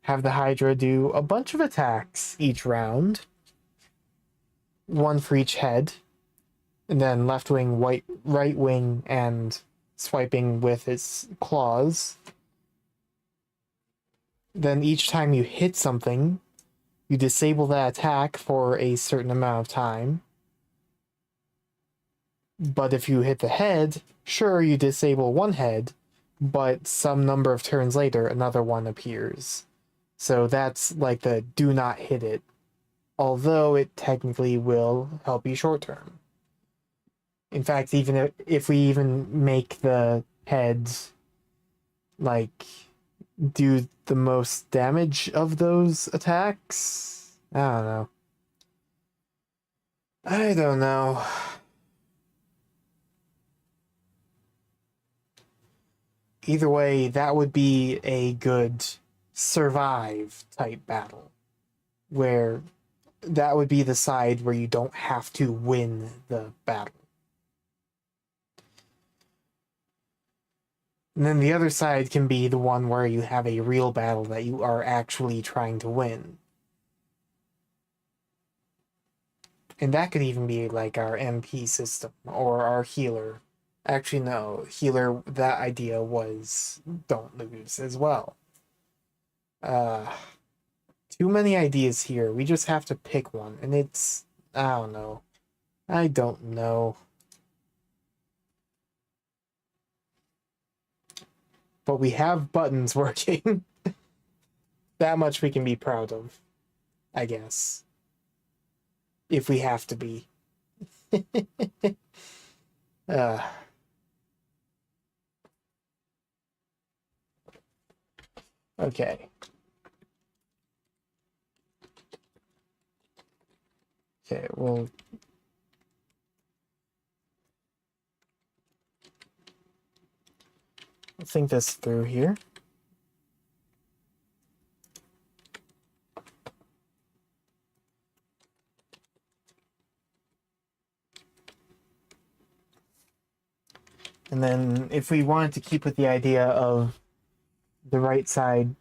have the Hydra do a bunch of attacks each round. One for each head. And then left wing, right wing, and swiping with its claws. Then each time you hit something, you disable that attack for a certain amount of time. But if you hit the head, sure, you disable one head, but some number of turns later, another one appears. So that's like the do not hit it, although it technically will help you short term. In fact, even if we even make the heads like do the most damage of those attacks, I don't know. I don't know. Either way, that would be a good survive type battle, where that would be the side where you don't have to win the battle. And then the other side can be the one where you have a real battle that you are actually trying to win. And that could even be like our MP system or our healer. Actually, no, healer, that idea was don't lose as well. Too many ideas here. We just have to pick one. And it's, I don't know. I don't know. but we have buttons working. That much we can be proud of, I guess. If we have to be. uh, okay. Okay, we'll think this through here. And then if we wanted to keep with the idea of the right side.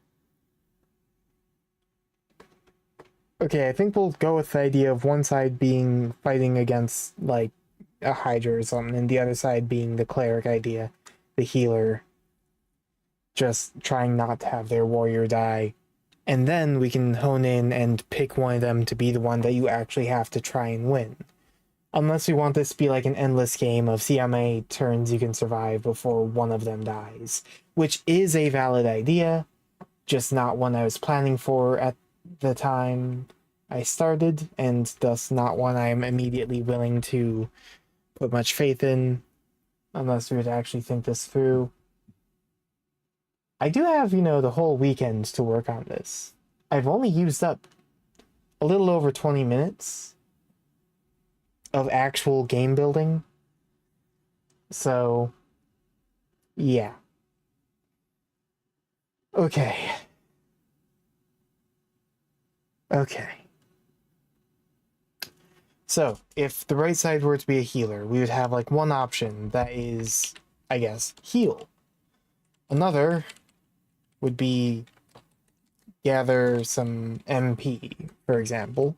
Okay, I think we'll go with the idea of one side being fighting against, like, a Hydra or something, and the other side being the cleric idea, the healer, just trying not to have their warrior die. And then we can hone in and pick one of them to be the one that you actually have to try and win. Unless we want this to be like an endless game of see how many turns you can survive before one of them dies. Which is a valid idea, just not one I was planning for at the time I started, and thus not one I'm immediately willing to put much faith in, unless we were to actually think this through. I do have, the whole weekend to work on this. I've only used up a little over 20 minutes of actual game building. So, yeah. Okay. So, if the right side were to be a healer, we would have like one option that is, I guess, heal. Another would be gather some MP, for example.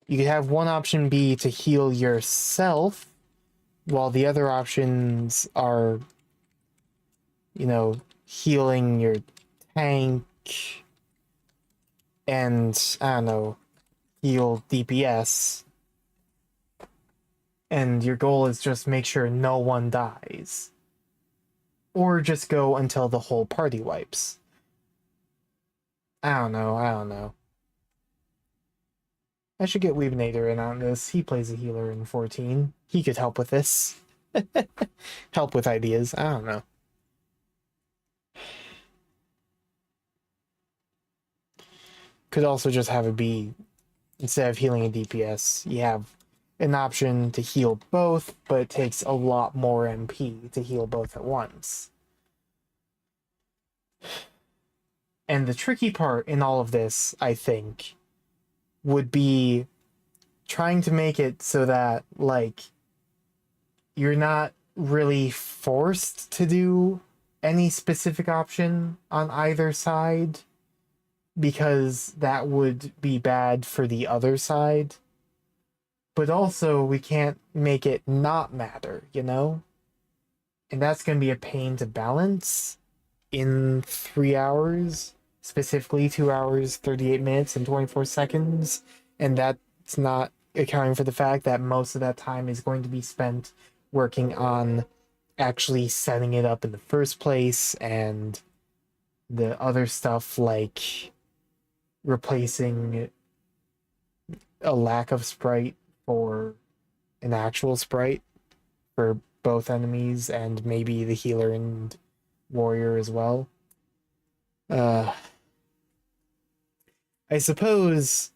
You could have one option be to heal yourself, while the other options are, healing your tank and, I don't know, heal DPS. And your goal is just make sure no one dies. Or just go until the whole party wipes. I don't know. I should get Weebinator in on this. He plays a healer in 14. He could help with this. Help with ideas. I don't know. Could also just have it be, instead of healing a DPS, you have an option to heal both, but it takes a lot more MP to heal both at once. And the tricky part in all of this, I think, would be trying to make it so that, like, you're not really forced to do any specific option on either side, because that would be bad for the other side. But also, we can't make it not matter, And that's going to be a pain to balance in 3 hours, specifically 2 hours, 38 minutes, and 24 seconds. And that's not accounting for the fact that most of that time is going to be spent working on actually setting it up in the first place, and the other stuff like replacing a lack of sprite for an actual sprite for both enemies, and maybe the healer and warrior as well. I suppose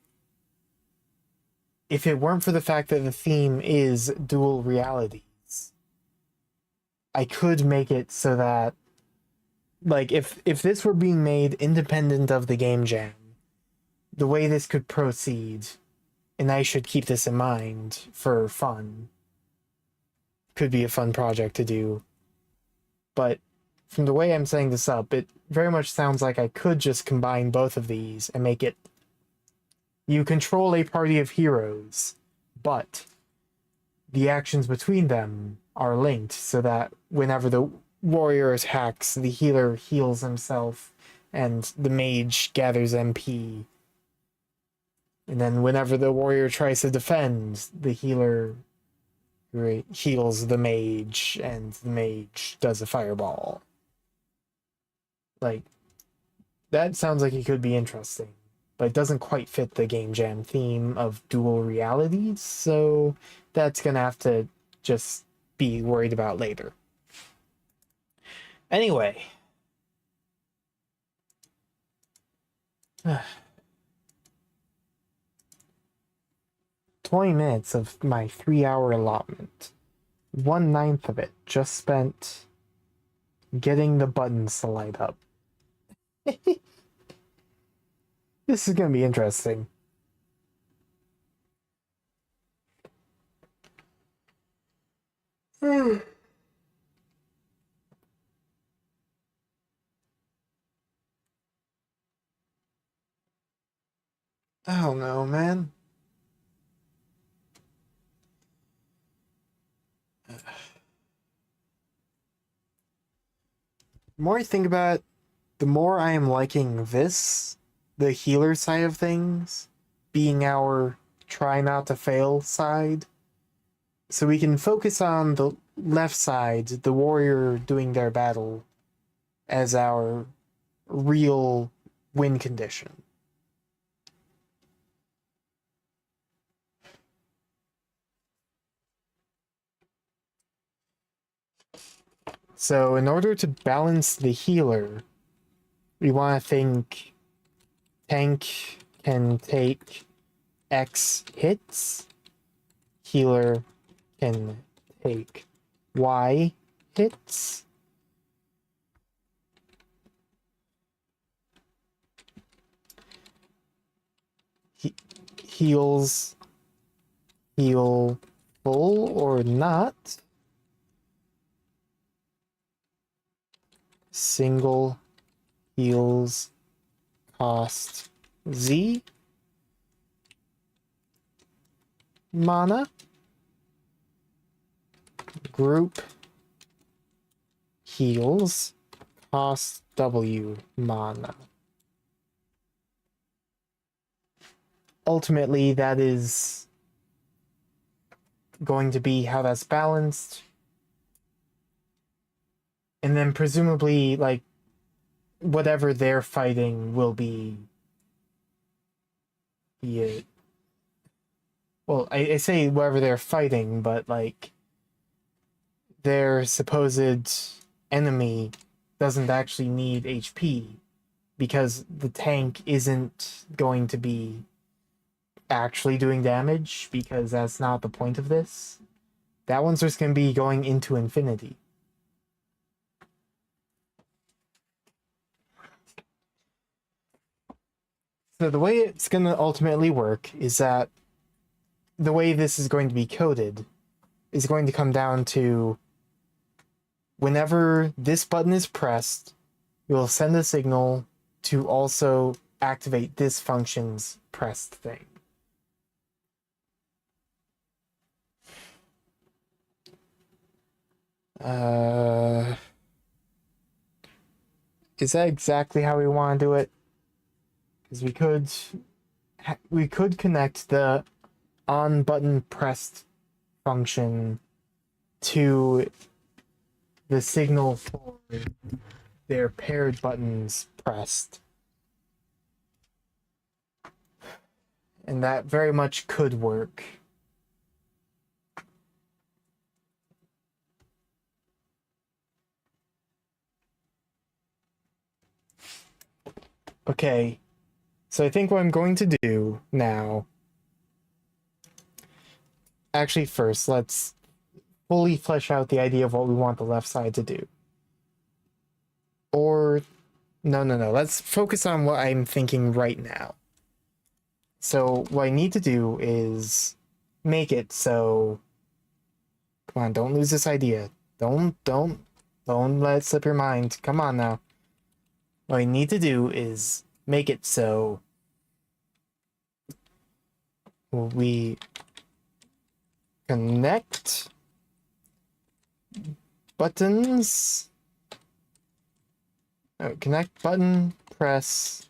if it weren't for the fact that the theme is dual realities, I could make it so that, like, if this were being made independent of the game jam, the way this could proceed, and I should keep this in mind for fun, could be a fun project to do. But from the way I'm setting this up, it very much sounds like I could just combine both of these and make it, you control a party of heroes, but the actions between them are linked, so that whenever the warrior attacks, the healer heals himself and the mage gathers MP. And then whenever the warrior tries to defend, the healer heals the mage and the mage does a fireball. Like, that sounds like it could be interesting, but it doesn't quite fit the Game Jam theme of dual realities, so that's gonna have to just be worried about later. Anyway. 20 minutes of my 3-hour allotment. 1/9 of it just spent getting the buttons to light up. This is gonna be interesting. I don't know, man. The more I think about it, the more I am liking this, the healer side of things, being our try not to fail side. So we can focus on the left side, the warrior doing their battle, as our real win condition. So in order to balance the healer, we want to think tank can take X hits, healer can take Y hits. Heals heal full or not. Single heals cost Z mana. Group heals cost W mana. Ultimately, that is going to be how that's balanced. And then presumably, like, whatever they're fighting will be... Yeah. Well, I say whatever they're fighting, but, like, their supposed enemy doesn't actually need HP, because the tank isn't going to be actually doing damage, because that's not the point of this. That one's just going to be going into infinity. So the way it's going to ultimately work is that the way this is going to be coded is going to come down to whenever this button is pressed, you'll send a signal to also activate this function's pressed thing. Is that exactly how we want to do it? Because we could connect the on button pressed function to the signal for their paired buttons pressed. And that very much could work. Okay, so I think what I'm going to do now... Actually, first, let's fully flesh out the idea of what we want the left side to do. Or... No. Let's focus on what I'm thinking right now. So, what I need to do is make it so... Come on, don't lose this idea. Don't let it slip your mind. Come on now. What I need to do is make it so we connect buttons. Oh, connect button, press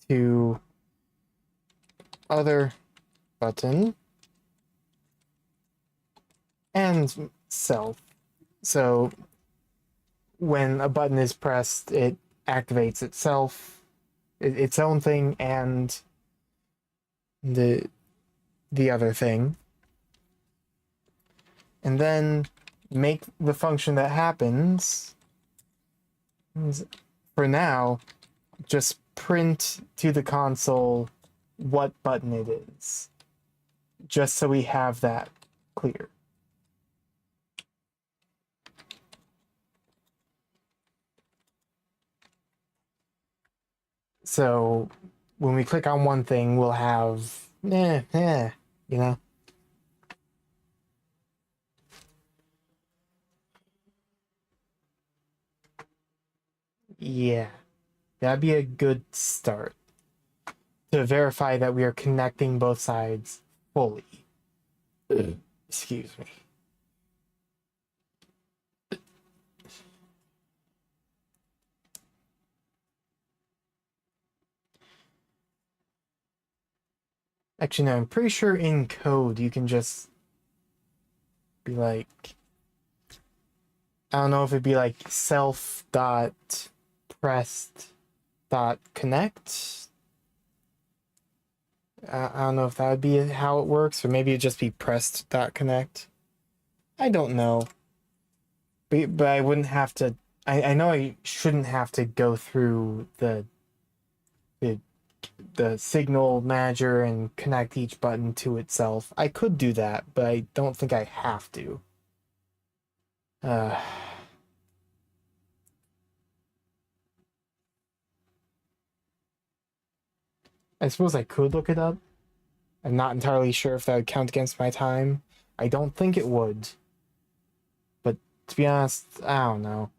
to other button, and self. So when a button is pressed, it activates itself, its own thing, and the other thing. And then make the function that happens. For now, just print to the console what button it is, just so we have that clear. So when we click on one thing, we'll have, you know. Yeah, that'd be a good start to verify that we are connecting both sides fully. Excuse me. Actually, no, I'm pretty sure in code you can just be like, I don't know if it'd be like self dot pressed dot connect. I don't know if that would be how it works, or maybe it'd just be pressed dot connect. I don't know. But I wouldn't have to. I know I shouldn't have to go through the signal manager and connect each button to itself. I could do that, but I don't think I have to. I suppose I could look it up. I'm not entirely sure if that would count against my time. I don't think it would. But to be honest, I don't know.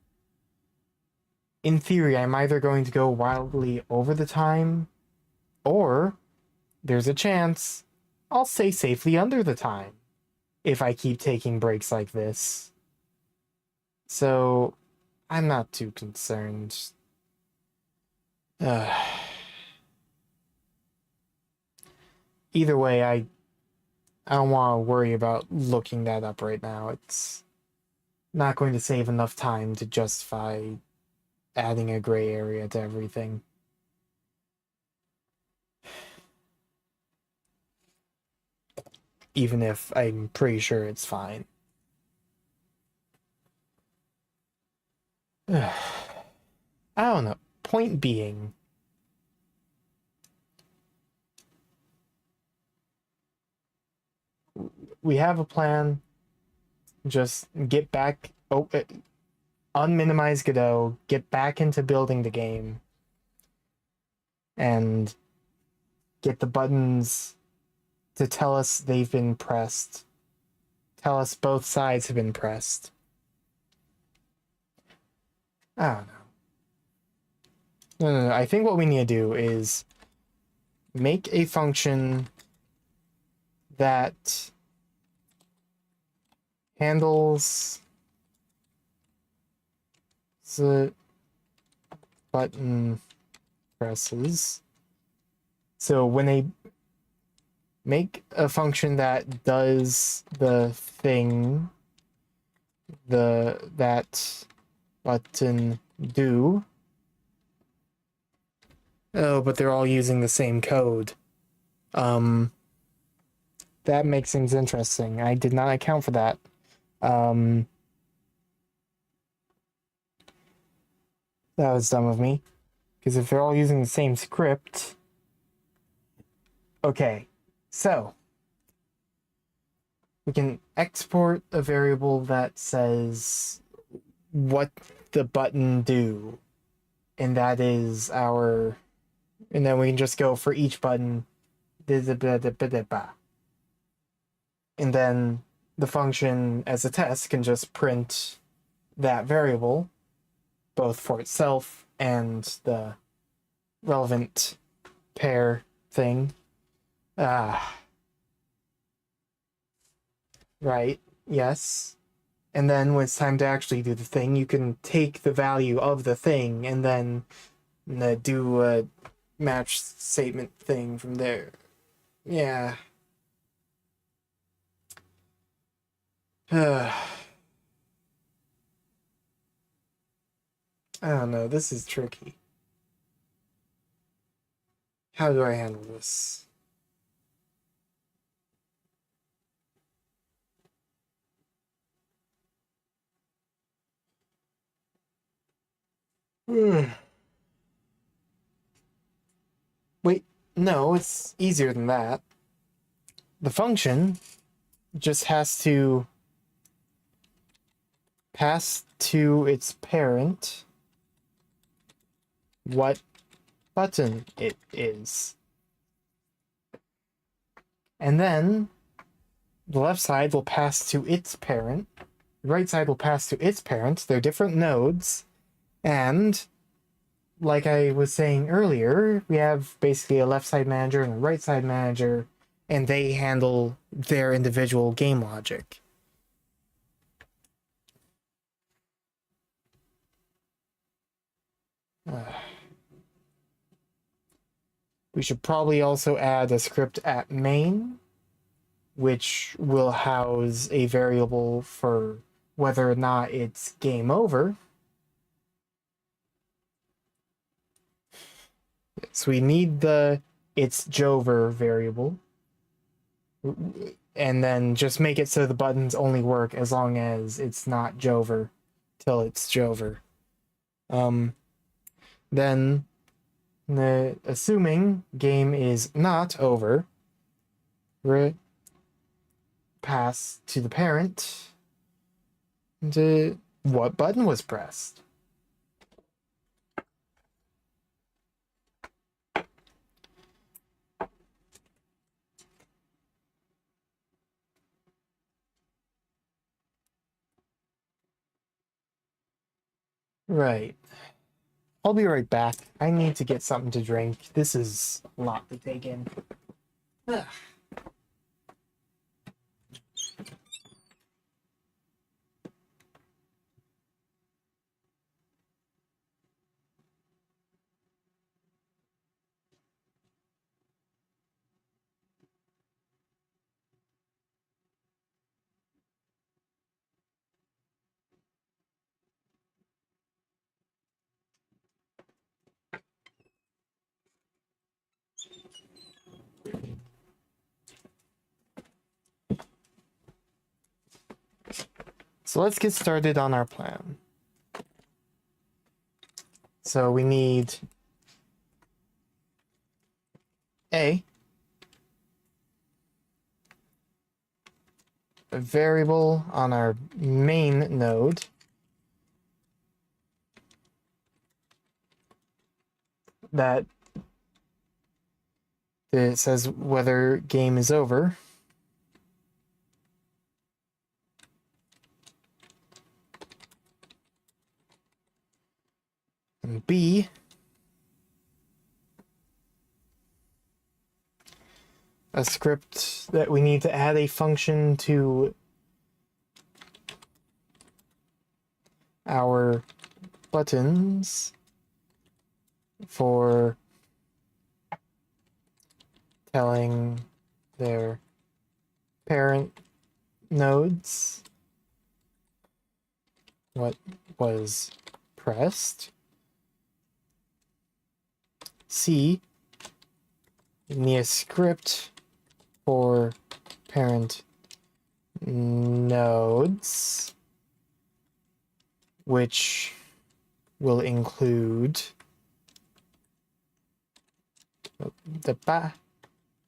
In theory, I'm either going to go wildly over the time, or there's a chance I'll stay safely under the time if I keep taking breaks like this. So, I'm not too concerned. Either way, I don't want to worry about looking that up right now. It's not going to save enough time to justify adding a gray area to everything. Even if I'm pretty sure it's fine. I don't know. Point being, we have a plan. Just get back, unminimize Godot, get back into building the game, and get the buttons to tell us they've been pressed. Tell us both sides have been pressed. I don't know. No. I think what we need to do is make a function that handles the button presses. So when they make a function that does the thing that button do. Oh, but they're all using the same code. That makes things interesting. I did not account for that. That was dumb of me. Because if they're all using the same script... Okay, so... we can export a variable that says what the button do. And that is our... And then we can just go for each button. And then the function as a test can just print that variable, both for itself and the relevant pair thing. Right, yes. And then when it's time to actually do the thing, you can take the value of the thing and then do a match statement thing from there. Yeah. I don't know, this is tricky. How do I handle this? Wait, no, it's easier than that. The function just has to pass to its parent what button it is. And then the left side will pass to its parent. The right side will pass to its parent. They're different nodes. And like I was saying earlier, we have basically a left side manager and a right side manager, and they handle their individual game logic. We should probably also add a script at main, which will house a variable for whether or not it's game over. So we need the it's Jover variable. And then just make it so the buttons only work as long as it's not Jover till it's Jover. Then assuming game is not over, pass to the parent what button was pressed. Right. I'll be right back. I need to get something to drink. This is a lot to take in. Ugh. So let's get started on our plan. So we need a variable on our main node that it says whether game is over. And B a script that we need to add a function to our buttons for telling their parent nodes what was pressed. C, we need a script for parent nodes, which will include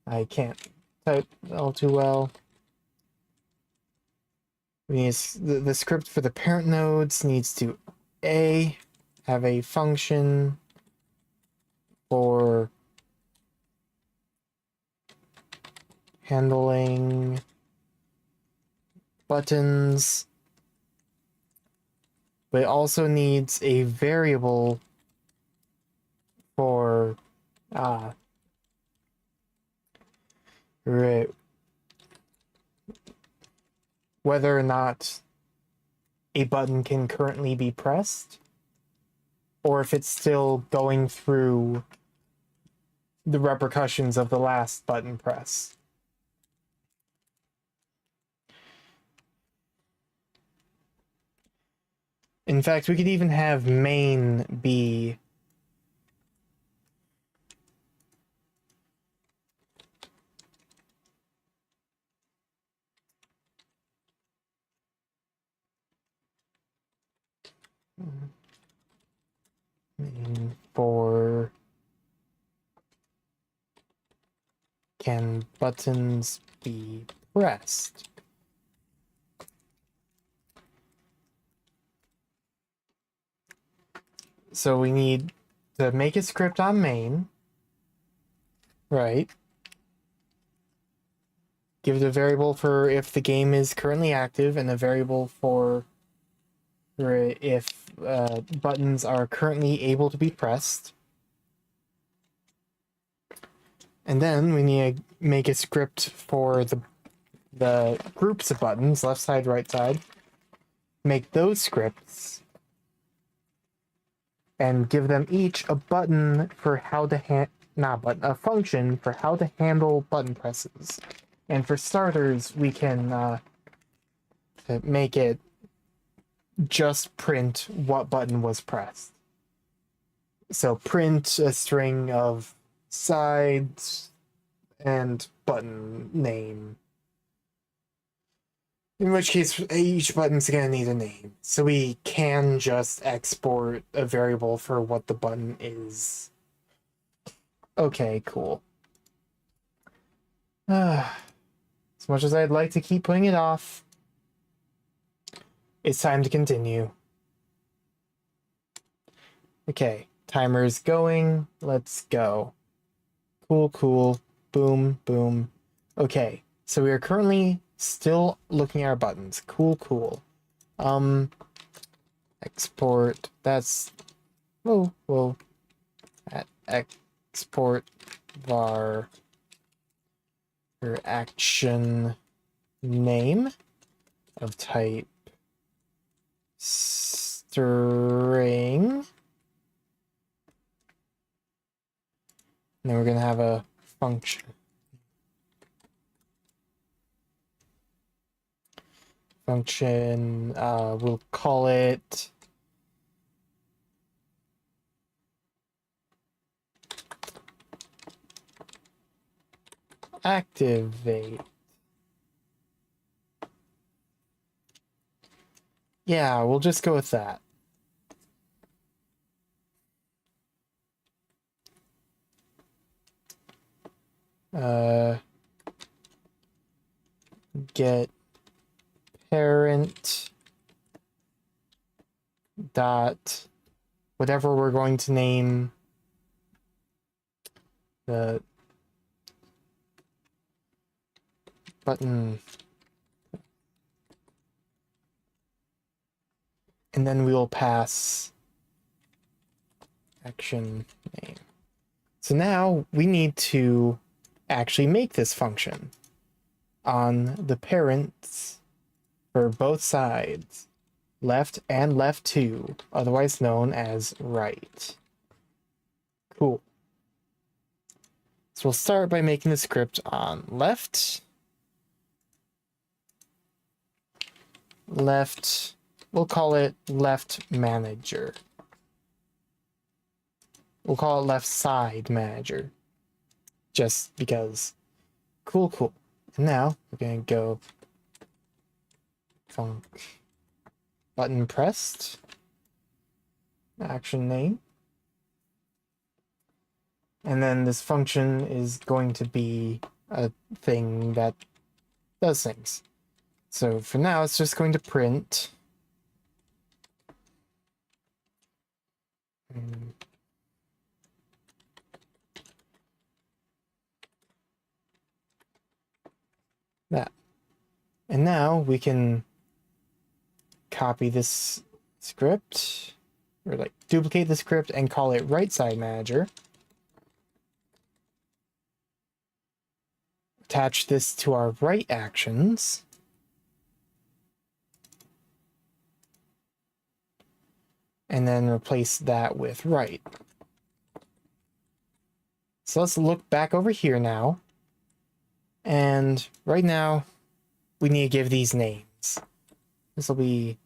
I can't type all too well. We need the script for the parent nodes needs to have a function for handling buttons, but it also needs a variable for whether or not a button can currently be pressed, or if it's still going through the repercussions of the last button press. In fact, we could even have main be main for can buttons be pressed? So we need to make a script on main, right? Give it a variable for if the game is currently active and a variable for if buttons are currently able to be pressed. And then we need to make a script for the groups of buttons, left side, right side. Make those scripts and give them each a button for how to a function for how to handle button presses. And for starters, we can make it just print what button was pressed. So print a string of sides and button name. In which case, each button's gonna need a name. So we can just export a variable for what the button is. Okay, cool. As much as I'd like to keep putting it off, it's time to continue. Okay, timer's going. Let's go. Cool, cool. Boom, boom. Okay, so we are currently still looking at our buttons. Cool, cool. Export. That's... Whoa. Export var for action name of type string. And then we're going to have a function. We'll call it activate. Yeah, we'll just go with that. Get parent dot whatever we're going to name the button, and then we will pass action name. So now we need to actually make this function on the parents for both sides, left and left 2, otherwise known as right. Cool. So we'll start by making the script on left, we'll call it left manager. We'll call it left side manager, just because. Cool, cool. And now we're gonna go func button pressed, action name, and then this function is going to be a thing that does things. So for now, it's just going to print that. And now we can copy this script, or like duplicate the script and call it right side manager. Attach this to our right actions. and then replace that with right. So let's look back over here now. And right now, we need to give these names. This will be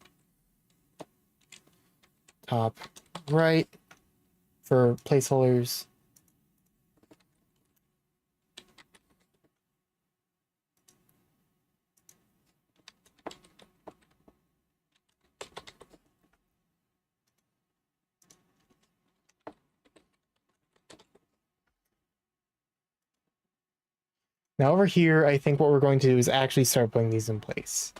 top right for placeholders. Now over here, I think what we're going to do is actually start putting these in place.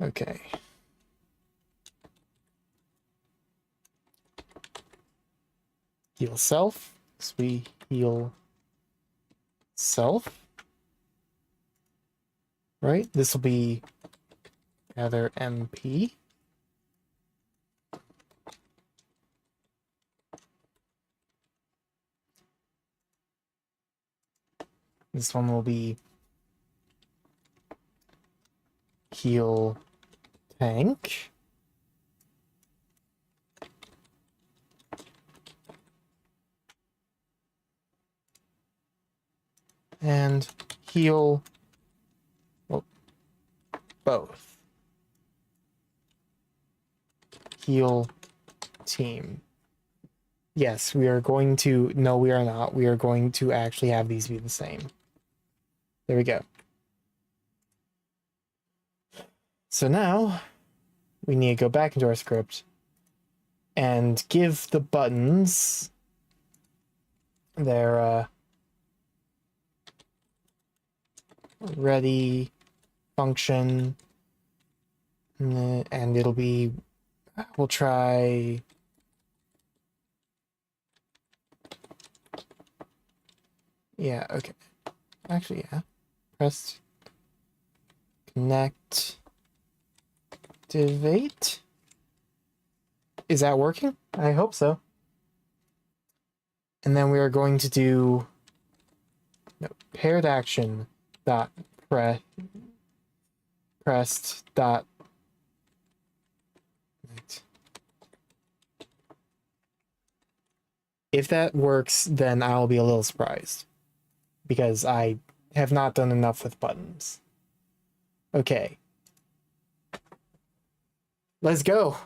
Okay. Heal self. So we heal self. Right? This will be gather MP. This one will be heal tank. And heal, well, both. Heal team. Yes, we are going to, no, we are not. We are going to actually have these be the same. There we go. So now we need to go back into our script and give the buttons their ready function, and it'll be, we'll try yeah, okay. Actually, yeah. Press connect activate. Is that working? I hope so. And then we are going to do paired action dot pressed dot. If that works, then I'll be a little surprised, because I have not done enough with buttons. Okay. Let's go.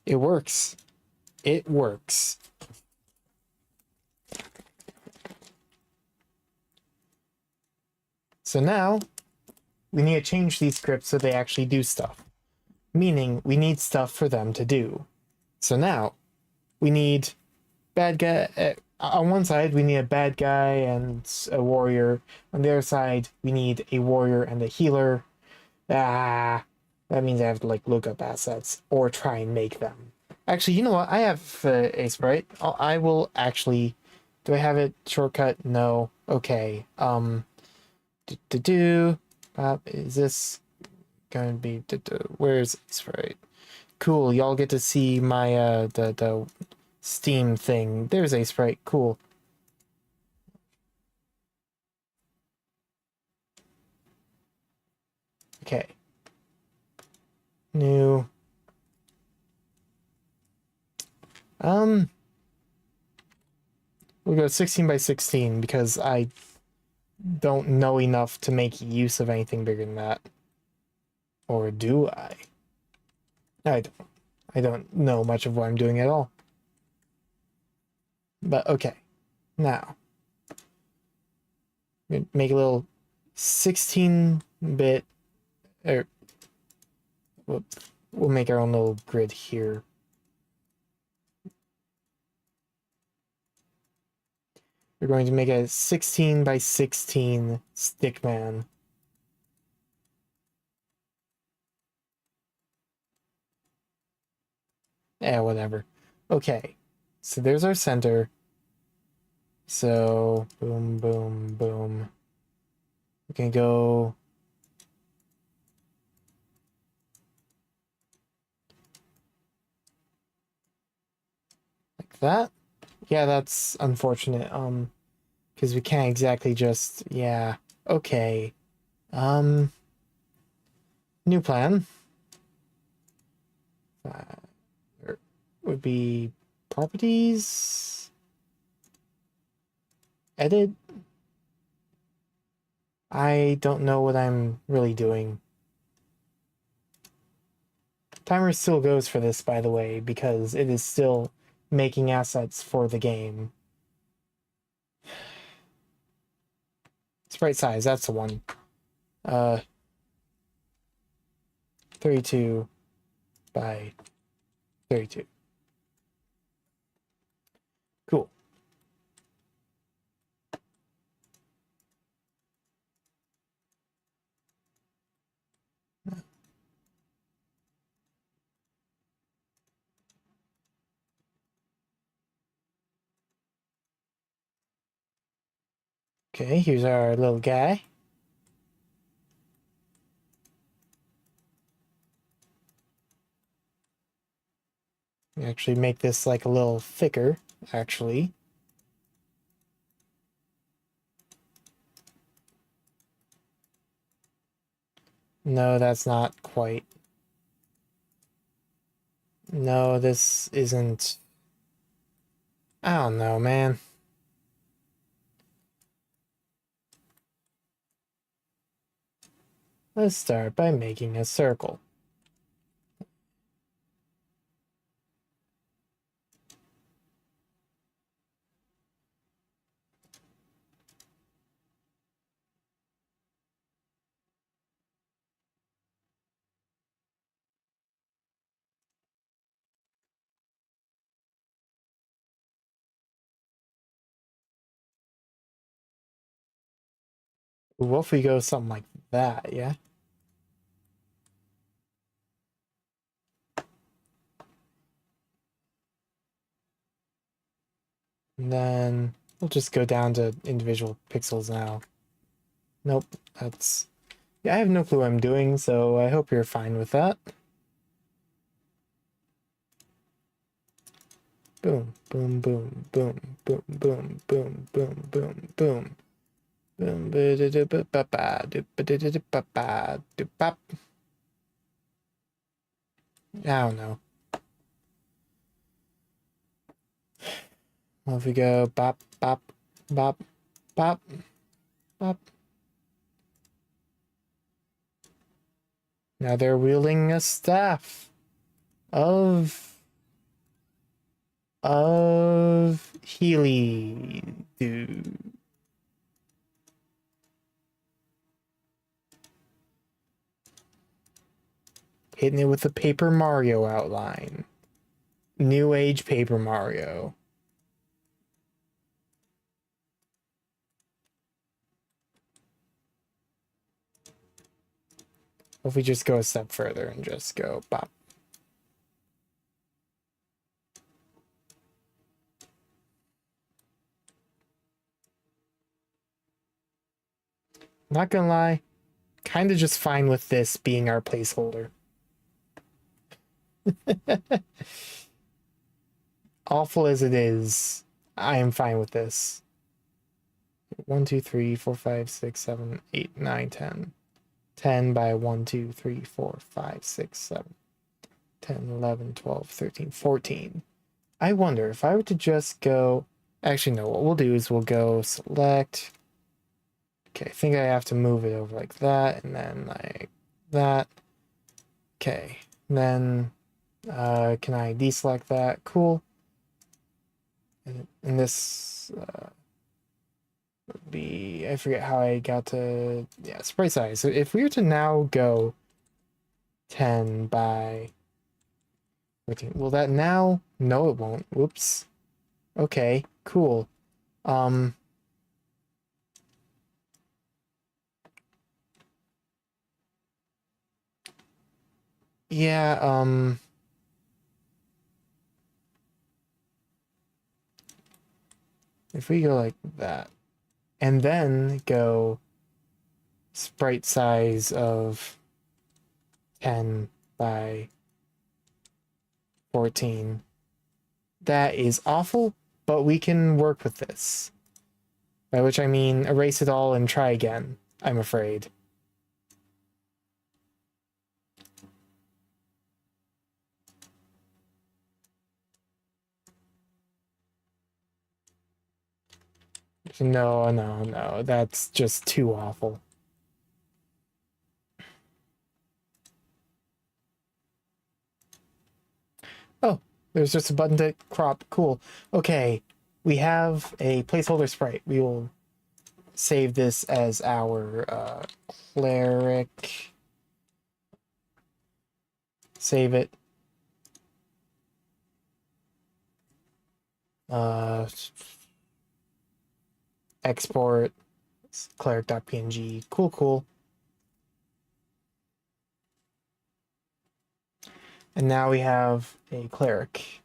It works. It works. So now we need to change these scripts so they actually do stuff. Meaning we need stuff for them to do. So now we need bad guy. On one side, we need a bad guy and a warrior. On the other side, we need a warrior and a healer. That means I have to like look up assets or try and make them. Actually, you know what? I have a sprite. I will actually. Do I have it shortcut? No. Okay. Is this going to be? Where's sprite? Cool. Y'all get to see my the Steam thing. There's a sprite. Cool. Okay. New. We'll go 16 by 16 because I don't know enough to make use of anything bigger than that. Or do I? I don't. I don't know much of what I'm doing at all. But okay. Now, make a little 16-bit, or we'll make our own little grid here. We're going to make a 16 by 16 stickman. Yeah, whatever. Okay, so there's our center. So, boom, boom, boom. We can go... like that. Yeah, that's unfortunate. Because we can't exactly just, yeah. Okay. Um, New plan. There would be properties. Edit. I don't know what I'm really doing. Timer still goes for this, by the way, because it is still making assets for the game. Sprite size, that's the one. 32 by 32. Cool. Okay, here's our little guy. Actually make this like a little thicker, actually. No, that's not quite. No, this isn't. I don't know, man. Let's start by making a circle. What if we go something like that, yeah? And then we'll just go down to individual pixels now. Nope, that's... Yeah, I have no clue what I'm doing, so I hope you're fine with that. Boom, boom, boom, boom, boom, boom, boom, boom, boom, boom. Boom, I don't know. Well, if we go bop, bop, bop, bop, bop. Now they're wielding a staff of Healy, dude. Hitting it with a Paper Mario outline. New Age Paper Mario. If we just go a step further and just go bop. Not gonna lie, kind of just fine with this being our placeholder. Awful as it is, I am fine with this. 1, 2, 3, 4, 5, 6, 7, 8, 9, 10. 10 by 1, 2, 3, 4, 5, 6, 7, 10, 11, 12, 13, 14. I wonder if I were to just go... Actually, no, what we'll do is we'll go select... Okay, I think I have to move it over like that, and then like that. Okay, and then can I deselect that? Cool. And this would be... I forget how I got to... Yeah, sprite size. So if we were to now go 10 by 14, will that now? No, it won't. Whoops. Okay, cool. Yeah, if we go like that, and then go sprite size of 10 by 14, That is awful, but we can work with this. By which I mean erase it all and try again, I'm afraid. No, no, no, that's just too awful. Oh, there's just a button to crop. Cool. Okay, we have a placeholder sprite. We will save this as our cleric. Save it. Export cleric.png. Cool, cool. And now we have a cleric.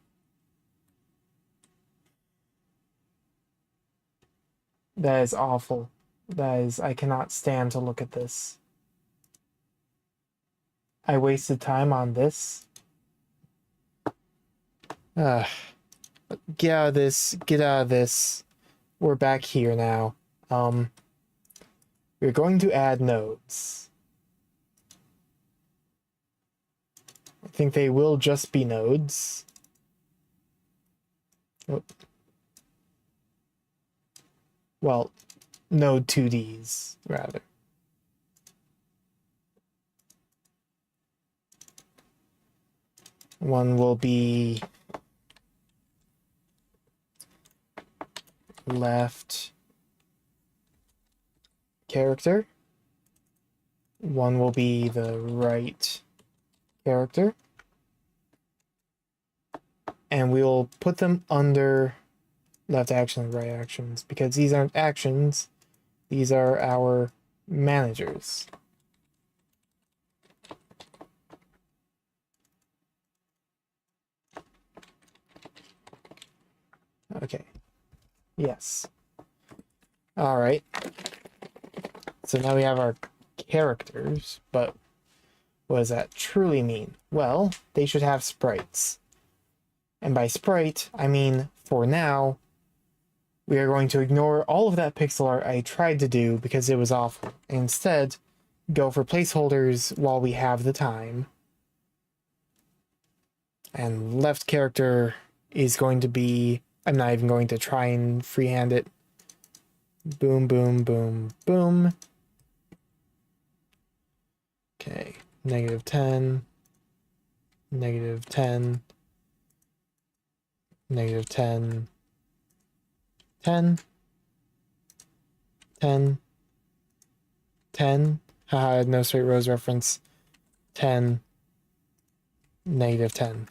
That is awful. That is, I cannot stand to look at this. I wasted time on this. Get out of this. Get out of this. We're back here now. We're going to add nodes. I think they will just be nodes. Oh. Well, node 2Ds, rather. One will be left character. One will be the right character. And we will put them under left action and right actions because these aren't actions. These are our managers. Okay. Yes. All right. So now we have our characters, but what does that truly mean? Well, they should have sprites. And by sprite, I mean, for now, we are going to ignore all of that pixel art I tried to do because it was awful. And instead, go for placeholders while we have the time. And left character is going to be... I'm not even going to try and freehand it. Boom, boom, boom, boom. Okay, -10, -10, -10, 10, 10, 10. Haha, no straight rows reference. 10, -10.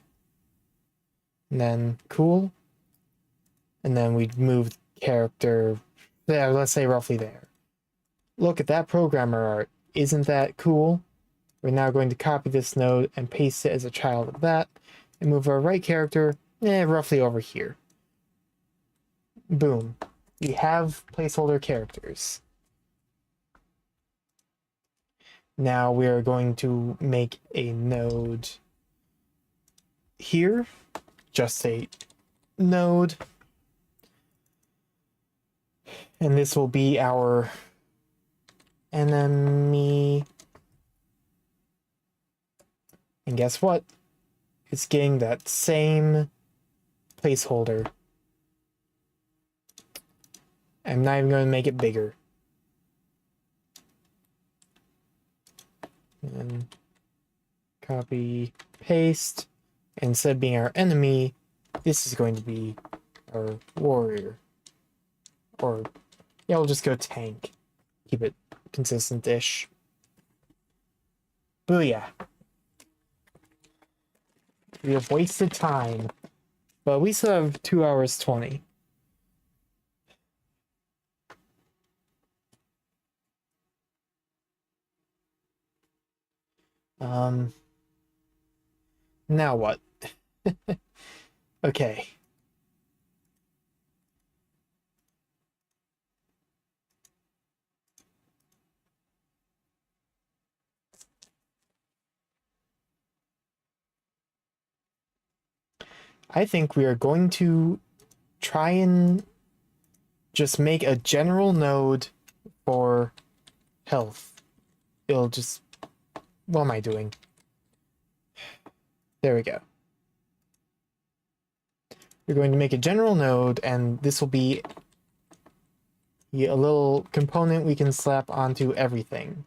And then cool. And then we'd move character, yeah, let's say roughly there. Look at that programmer art. Isn't that cool? We're now going to copy this node and paste it as a child of that, and move our right character roughly over here. Boom. We have placeholder characters. Now we are going to make a node here. Just a node. And this will be our enemy. And guess what? It's getting that same placeholder. I'm not even going to make it bigger. And copy, paste. Instead of being our enemy, this is going to be our warrior. Or, yeah, we'll just go tank. Keep it consistent-ish. Booyah. We have wasted time. But we still have 2 hours 20. Now what? Okay. I think we are going to try and just make a general node for health. It'll just... What am I doing? There we go. We're going to make a general node, and this will be a little component we can slap onto everything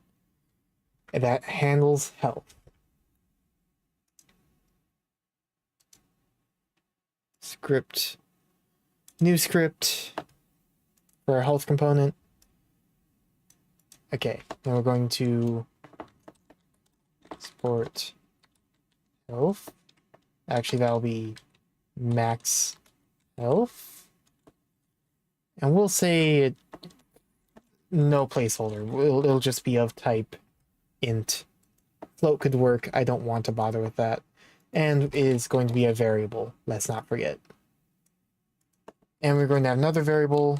that handles health. Script. New script for our health component. Okay, now we're going to export health. Actually, that'll be max health. And we'll say it, no placeholder. It'll just be of type int. Float could work. I don't want to bother with that. And is going to be a variable. Let's not forget. And we're going to have another variable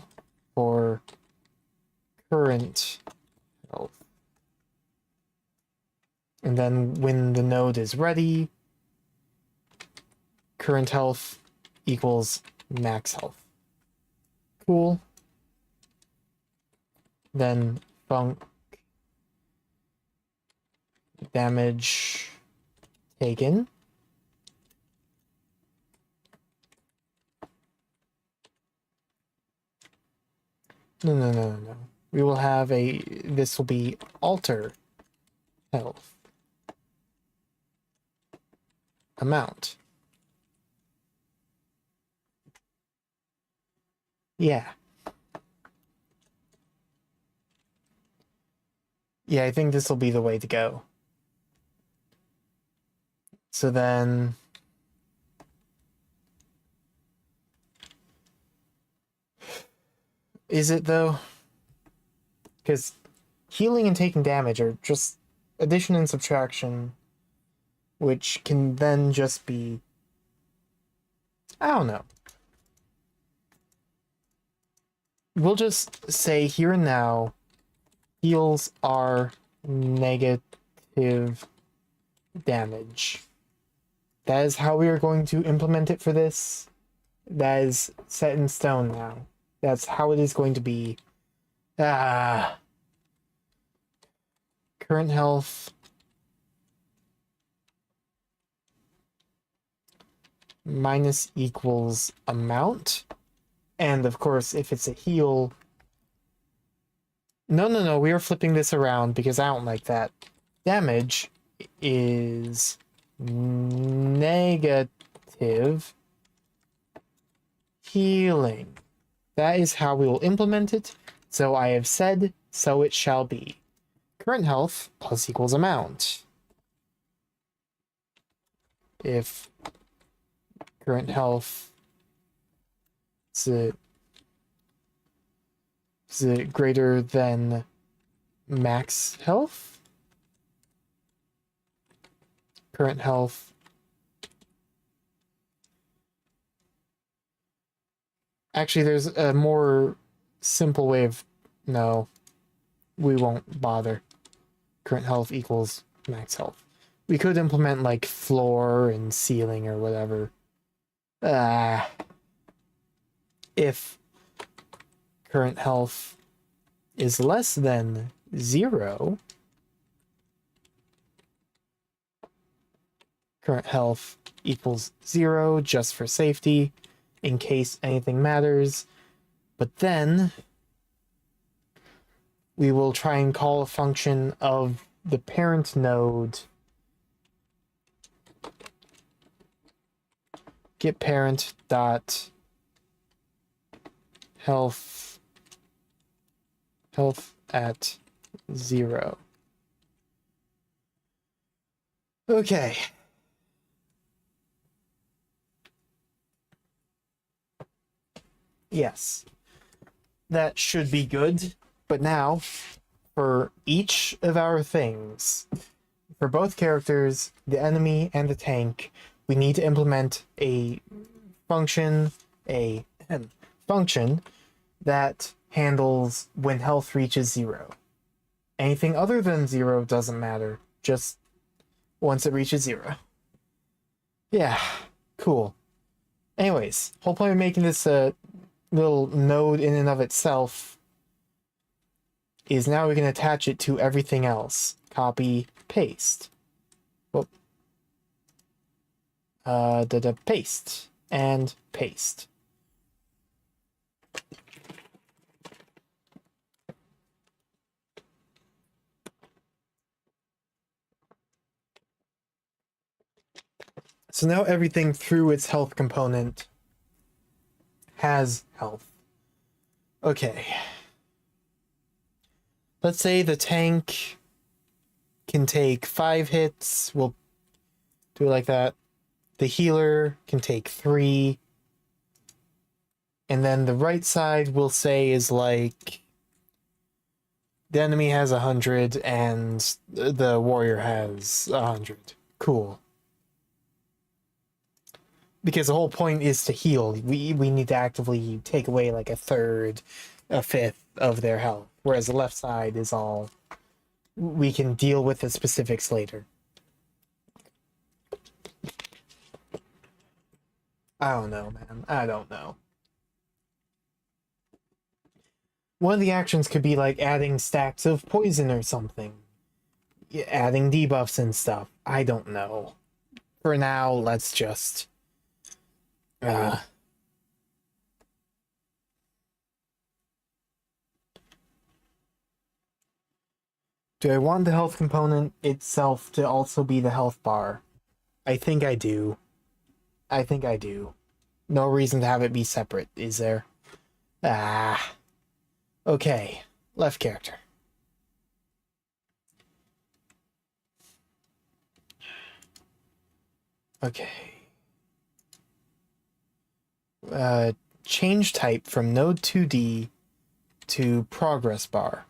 for current health. And then when the node is ready, current health equals max health. Cool. Then func damage taken. No. We will have this will be alter health amount. Yeah. Yeah, I think this will be the way to go. So then... Is it, though? Because healing and taking damage are just addition and subtraction, which can then just be... I don't know. We'll just say here and now, heals are negative damage. That is how we are going to implement it for this. That is set in stone now. That's how it is going to be. Current health. Minus equals amount. And of course, if it's a heal... No, we are flipping this around because I don't like that. Damage is negative healing. That is how we will implement it. So I have said, so it shall be. Current health plus equals amount. If current health is it greater than max health? Current health. Actually, there's a more simple way of... No, we won't bother. Current health equals max health. We could implement, like, floor and ceiling or whatever. If current health is less than 0, current health equals 0 just for safety, in case anything matters. But then we will try and call a function of the parent node, get parent dot health at 0. Okay. Yes. That should be good. But now, for each of our things, for both characters, the enemy and the tank, we need to implement a function that handles when health reaches 0. Anything other than 0 doesn't matter, just once it reaches 0. Yeah, cool. Anyways, whole point of making this a little node in and of itself is now we can attach it to everything else. Copy, paste. Whoop. Paste and paste. So now everything through its health component has health. Okay. Let's say the tank can take 5 hits. We'll do it like that. The healer can take 3. And then the right side we'll say is like the enemy has 100 and the warrior has 100. Cool. Because the whole point is to heal. We need to actively take away like a third, a fifth of their health. Whereas the left side is all... we can deal with the specifics later. I don't know, man. I don't know. One of the actions could be like adding stacks of poison or something. Adding debuffs and stuff. I don't know. For now, let's just... do I want the health component itself to also be the health bar? I think I do. I think I do. No reason to have it be separate, is there? Okay. Left character. Okay. Change type from node 2D to progress bar.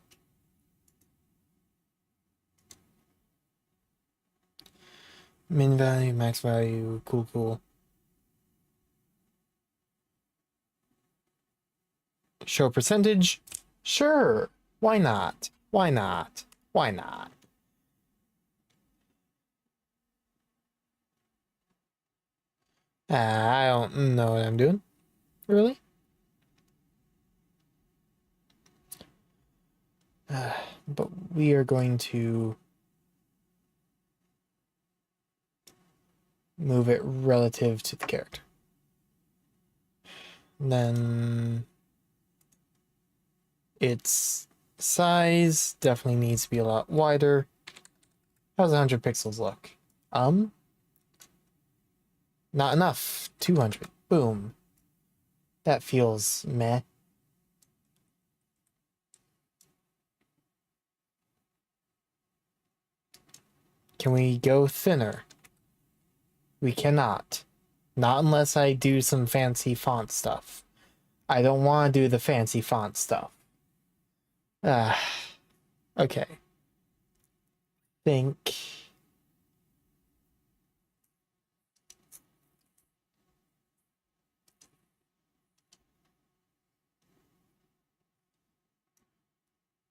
Min value, max value, cool. Show percentage? Sure. Why not? Why not? Why not? I don't know what I'm doing. Really? But we are going to move it relative to the character. And then its size definitely needs to be a lot wider. How's 100 pixels look? Not enough. 200. Boom. That feels meh. Can we go thinner? We cannot. Not unless I do some fancy font stuff. I don't want to do the fancy font stuff. Okay. Think...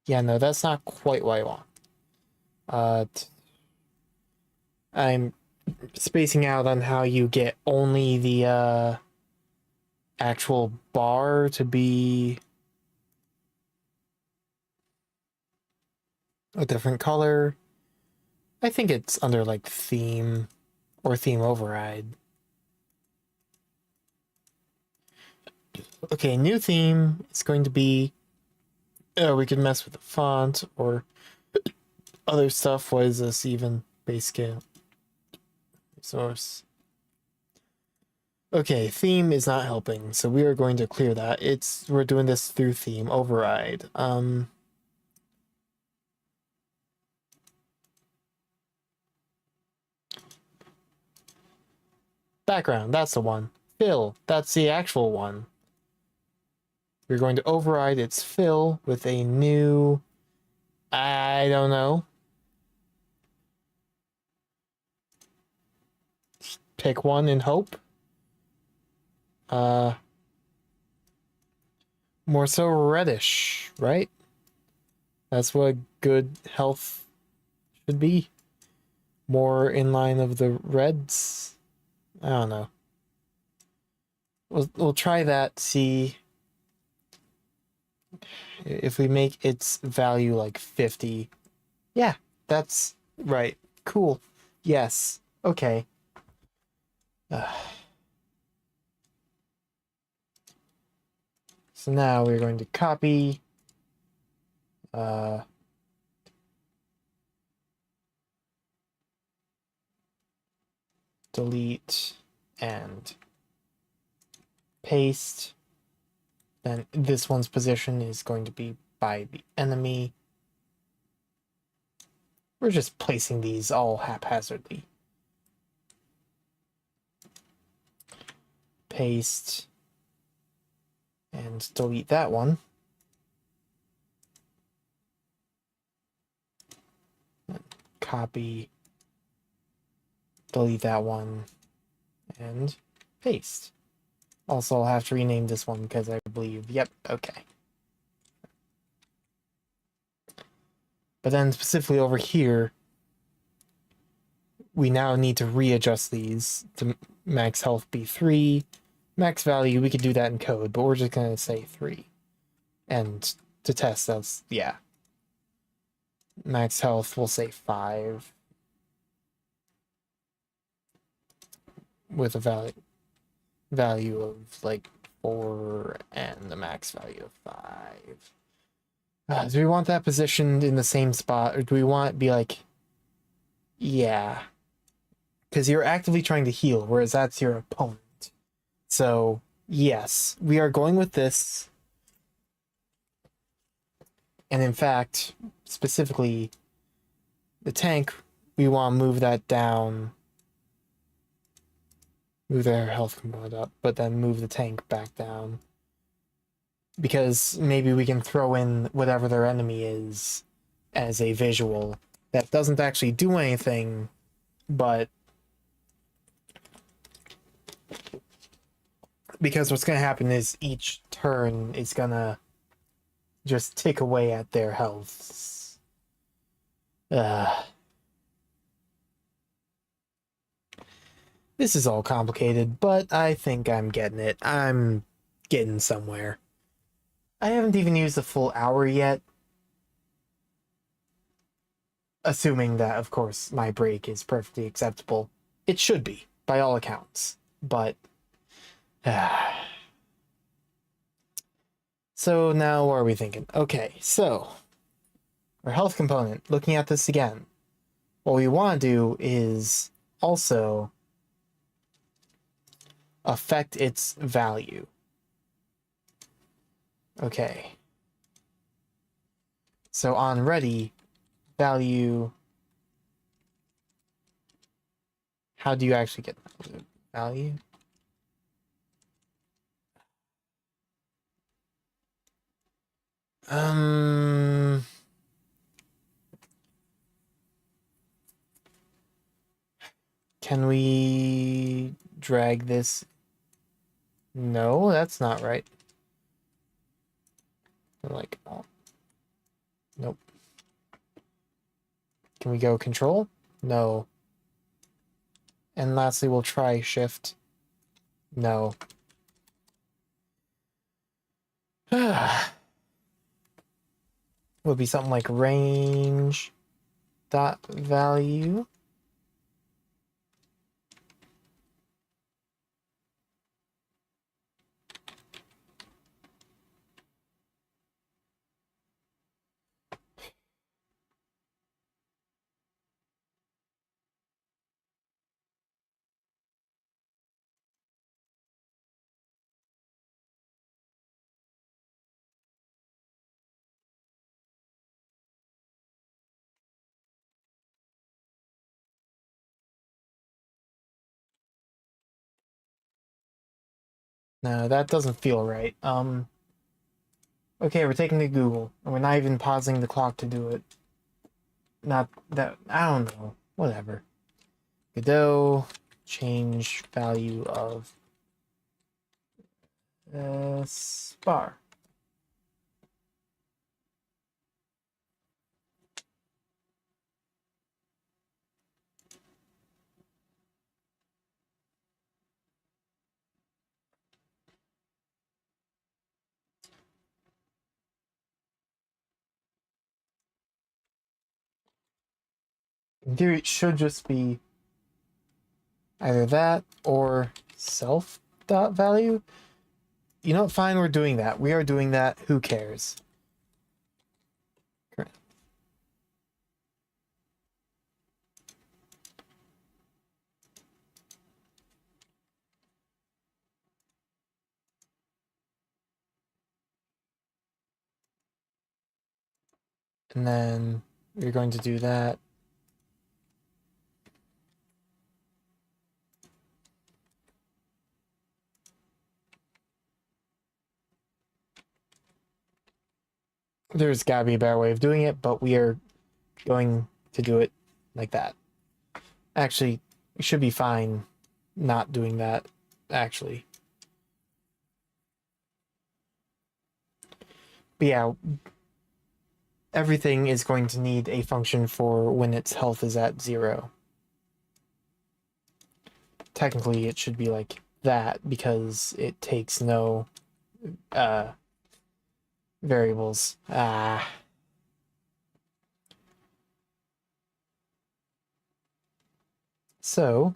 yeah, no, that's not quite what I want. I'm spacing out on how you get only the actual bar to be a different color. I think it's under like theme or theme override. Okay, new theme. It's going to be... we could mess with the font or other stuff. What is this even? Base scale. Source. Okay, theme is not helping, so we are going to clear that. We're doing this through theme override. Background, that's the one. Fill, that's the actual one. We're going to override its fill with a new... I don't know. Pick one and hope. More so reddish, right? That's what good health should be. More in line of the reds. I don't know. We'll try that, see if we make its value like 50. Yeah, that's right. Cool. Yes. Okay. So now we're going to copy delete and paste. Then this one's position is going to be by the enemy. We're just placing these all haphazardly. Paste and delete that one. Copy, delete that one, and paste. Also, I'll have to rename this one because I believe, yep, okay. But then specifically over here, we now need to readjust these to max health be 3. Max value, we could do that in code, but we're just going to say 3. And to test, that's, yeah. Max health, we'll say 5. With a value of like 4 and the max value of 5. Do we want that positioned in the same spot, or do we want it to be like, yeah, because you're actively trying to heal, whereas that's your opponent. So yes, we are going with this. And in fact, specifically, the tank, we want to move that down. Move their health component up, but then move the tank back down. Because maybe we can throw in whatever their enemy is as a visual that doesn't actually do anything, but because what's going to happen is each turn is going to just tick away at their health. This is all complicated, but I think I'm getting it. I'm getting somewhere. I haven't even used a full hour yet. Assuming that, of course, my break is perfectly acceptable. It should be, by all accounts. But... So now what are we thinking? Okay, so... Our health component, looking at this again. What we want to do is also affect its value. Okay. So on ready, value... How do you actually get value? Can we drag this? No, that's not right. Like, oh. Nope. Can we go control? No. And lastly, we'll try shift. No. Would be something like range dot value. No, that doesn't feel right. Okay, we're taking to Google, and we're not even pausing the clock to do it. Not that, I don't know. Whatever. Godot, change value of spar. In theory, it should just be either that or self dot value. You know what? Fine, we're doing that. We are doing that. Who cares? And then we're going to do that. There's gotta be a better way of doing it, but we are going to do it like that. Actually, we should be fine not doing that, actually. But yeah, everything is going to need a function for when its health is at 0. Technically, it should be like that because it takes no variables. So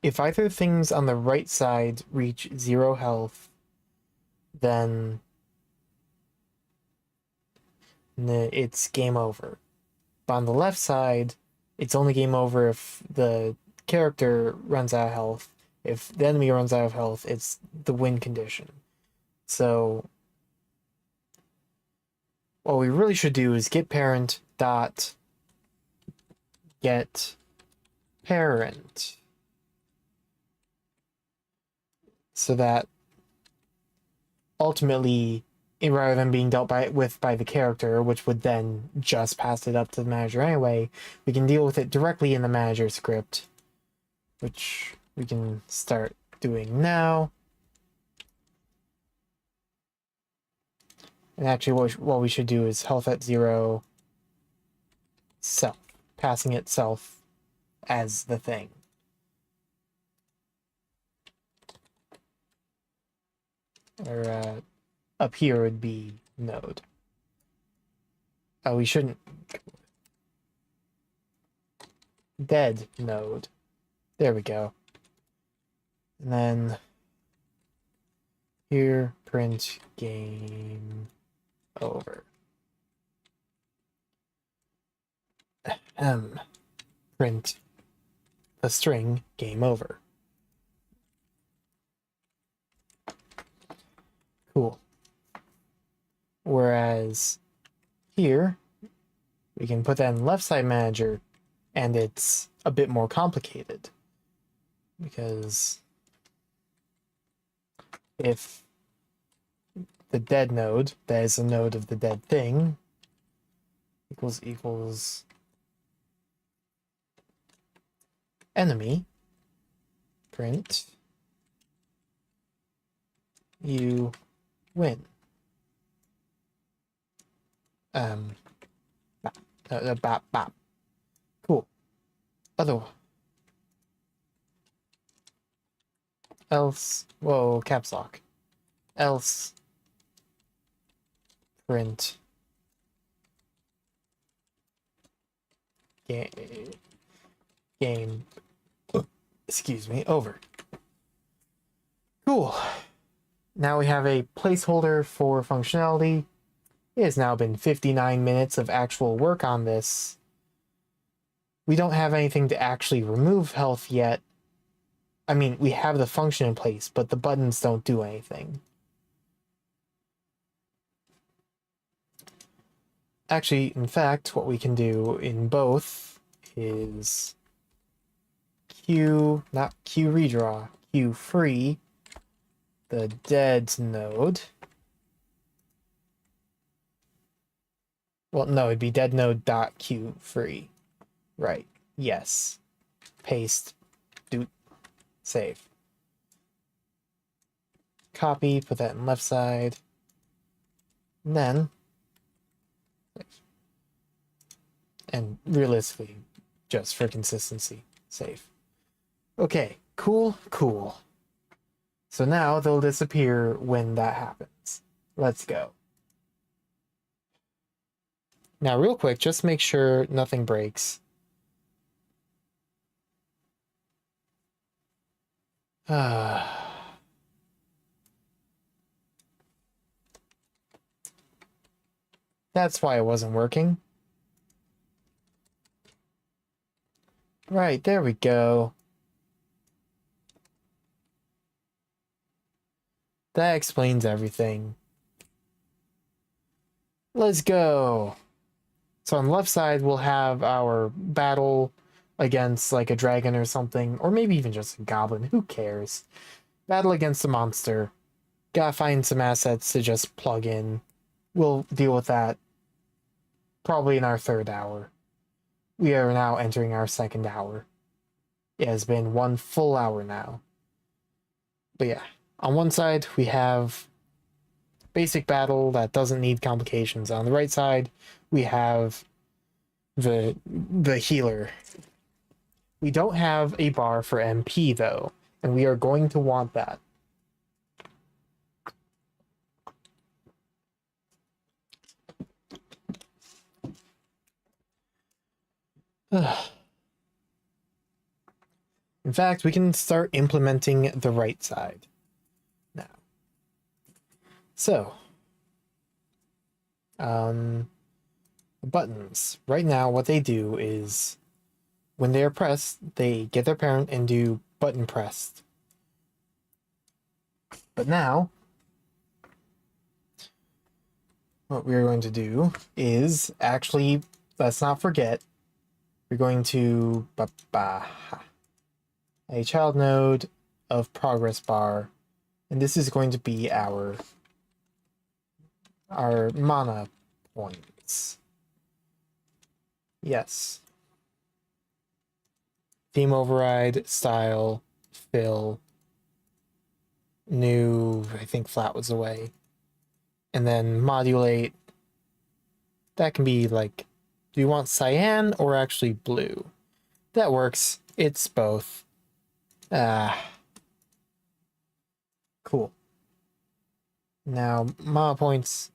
if either things on the right side reach 0 health, then it's game over. But on the left side, it's only game over if the character runs out of health. If the enemy runs out of health, it's the win condition. So what we really should do is get parent dot get parent, so that ultimately, rather than being dealt with by the character, which would then just pass it up to the manager anyway, we can deal with it directly in the manager script, which we can start doing now. And actually, what we should do is health at 0, self, passing itself as the thing. Or up here would be node. Oh, we shouldn't. Dead node. There we go. And then here, print game over. Print the string game over. Cool. Whereas here, we can put that in left side manager, and it's a bit more complicated. Because if the dead node, that is a node of the dead thing, equals enemy, print, you win. Bop, bop. Cool. Else, whoa, caps lock. Else, print game, excuse me, over. Cool. Now we have a placeholder for functionality. It has now been 59 minutes of actual work on this. We don't have anything to actually remove health yet. I mean, we have the function in place, but the buttons don't do anything. Actually, in fact, what we can do in both is not Q redraw, Q free the dead node. Well, no, it'd be dead node dot Q free. Right. Yes. paste, do, save. Copy, put that in left side. And then, and realistically, just for consistency, save. Okay, cool. So now they'll disappear when that happens. Let's go. Now, real quick, just make sure nothing breaks. That's why it wasn't working. Right, there we go. That explains everything. Let's go. So on the left side, we'll have our battle against like a dragon or something, or maybe even just a goblin. Who cares? Battle against a monster. Gotta find some assets to just plug in. We'll deal with that probably in our third hour. We are now entering our second hour. It has been 1 full hour now. But yeah, on one side, we have basic battle that doesn't need complications. On the right side, we have the healer. We don't have a bar for MP though, and we are going to want that. In fact, we can start implementing the right side now. So, buttons. Right now, what they do is when they are pressed, they get their parent and do button pressed. But now, what we're going to do is actually, let's not forget, we're going to a child node of progress bar, and this is going to be our mana points. Yes. Theme override, style, fill, new, I think flat was away. And then modulate. That can be like, do you want cyan or actually blue? That works. It's both. Cool. Now, mana points,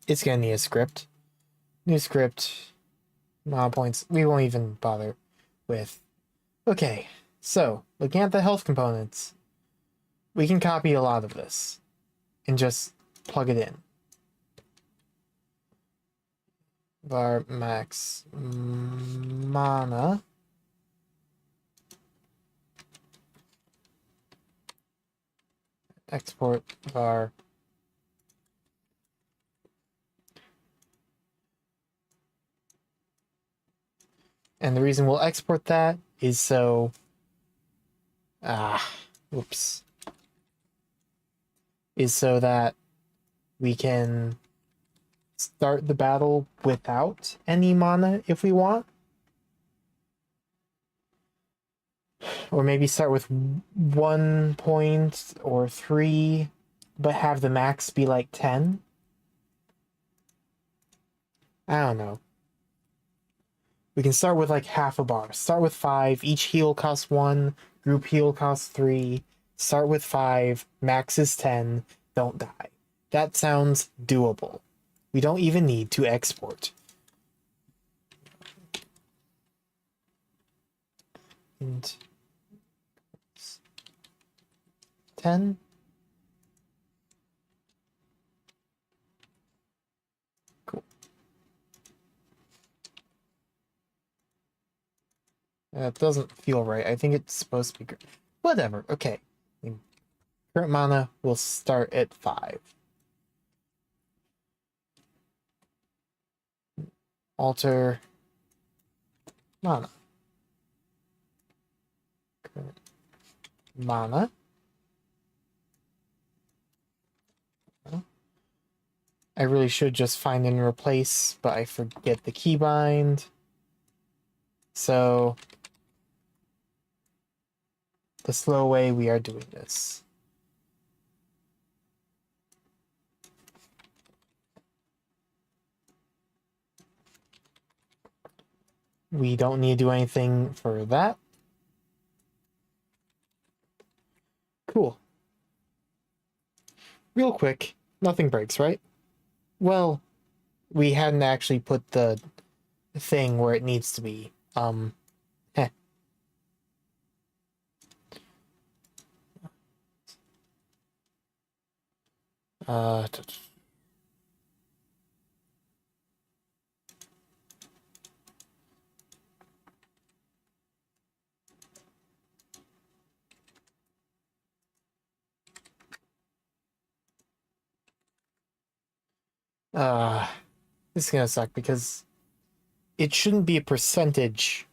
it's gonna need a script. New script, mana points, we won't even bother with. Okay, so, looking at the health components, we can copy a lot of this and just plug it in. Var max mana. Export var. And the reason we'll export that is so whoops. Is so that we can start the battle without any mana if we want. Or maybe start with 1 point or 3, but have the max be like 10. I don't know. We can start with like half a bar. Start with 5, each heal costs 1, group heal costs 3. Start with 5, max is 10, don't die. That sounds doable. We don't even need to export. And 10. Cool. That doesn't feel right. I think it's supposed to be good. Whatever. Okay. Current mana will start at 5. Alter mana. Current mana. I really should just find and replace, but I forget the keybind. So the slow way we are doing this. We don't need to do anything for that. Cool. Real quick, nothing breaks, right? Well, we hadn't actually put the thing where it needs to be. Heh. Uh, this is gonna suck because it shouldn't be a percentage.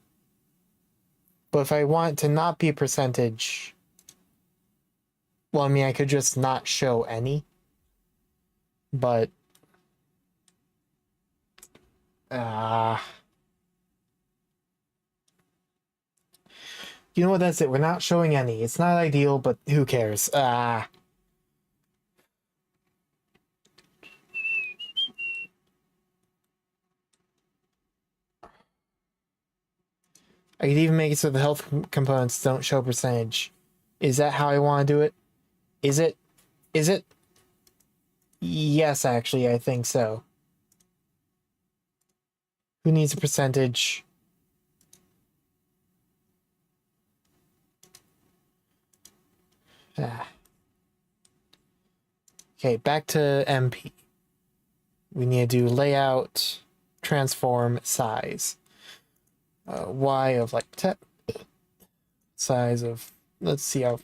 But if I want it to not be a percentage, well, I mean, I could just not show any. But, you know what, that's it. We're not showing any. It's not ideal, but who cares? I could even make it so the health components don't show percentage. Is that how I want to do it? Is it? Is it? Yes, actually, I think so. Who needs a percentage? Okay, back to MP. We need to do layout, transform, size. Y of like size of, let's see how.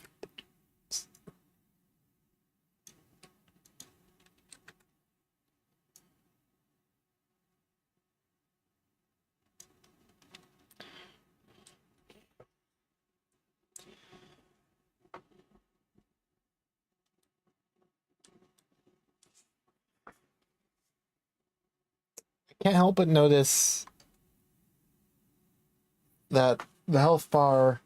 I can't help but notice that the health bar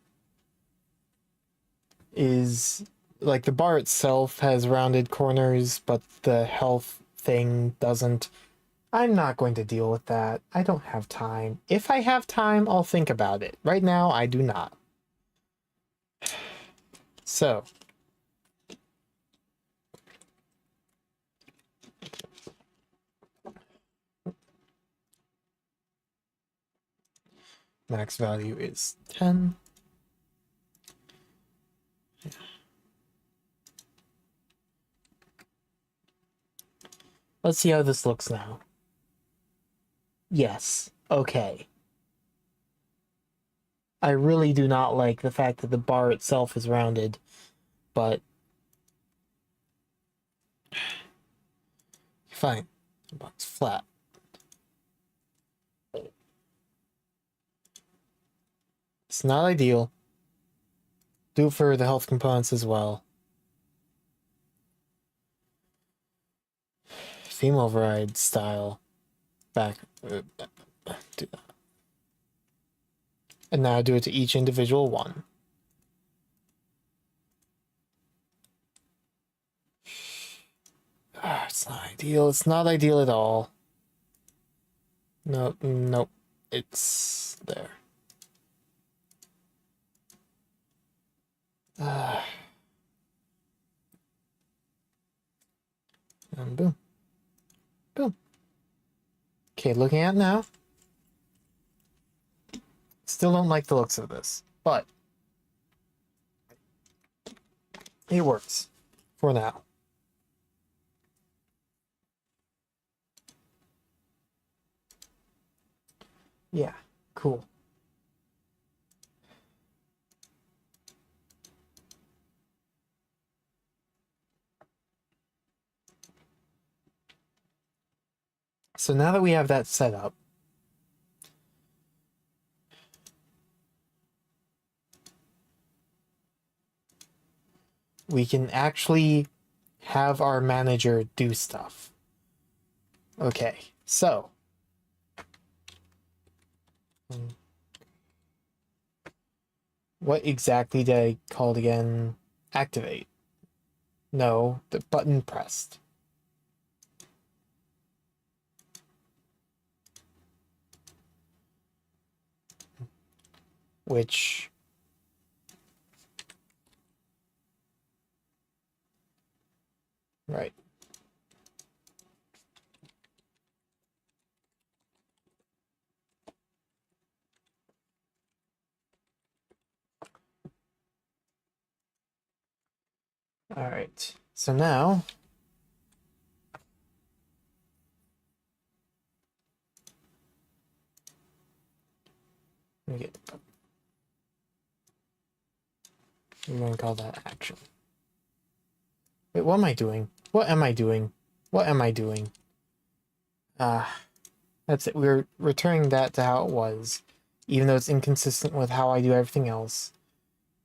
is like the bar itself has rounded corners, but the health thing doesn't. I'm not going to deal with that. I don't have time. If I have time, I'll think about it. Right now, I do not. So. Max value is 10. Let's see how this looks now. Yes. Okay. I really do not like the fact that the bar itself is rounded, but fine. It's flat. It's not ideal. Do it for the health components as well. Theme override style. Back. Do that. And now do it to each individual one. It's not ideal. It's not ideal at all. No, nope. It's there. And boom. Boom. Okay, looking at now. Still don't like the looks of this, but it works for now. Yeah, cool. So now that we have that set up, we can actually have our manager do stuff. Okay, so What exactly did I call it again? Activate. No, the button pressed. Which... Right. Alright. So now... Let me get... I'm going to call that action. Wait, what am I doing? What am I doing? What am I doing? That's it. We're returning that to how it was, even though it's inconsistent with how I do everything else,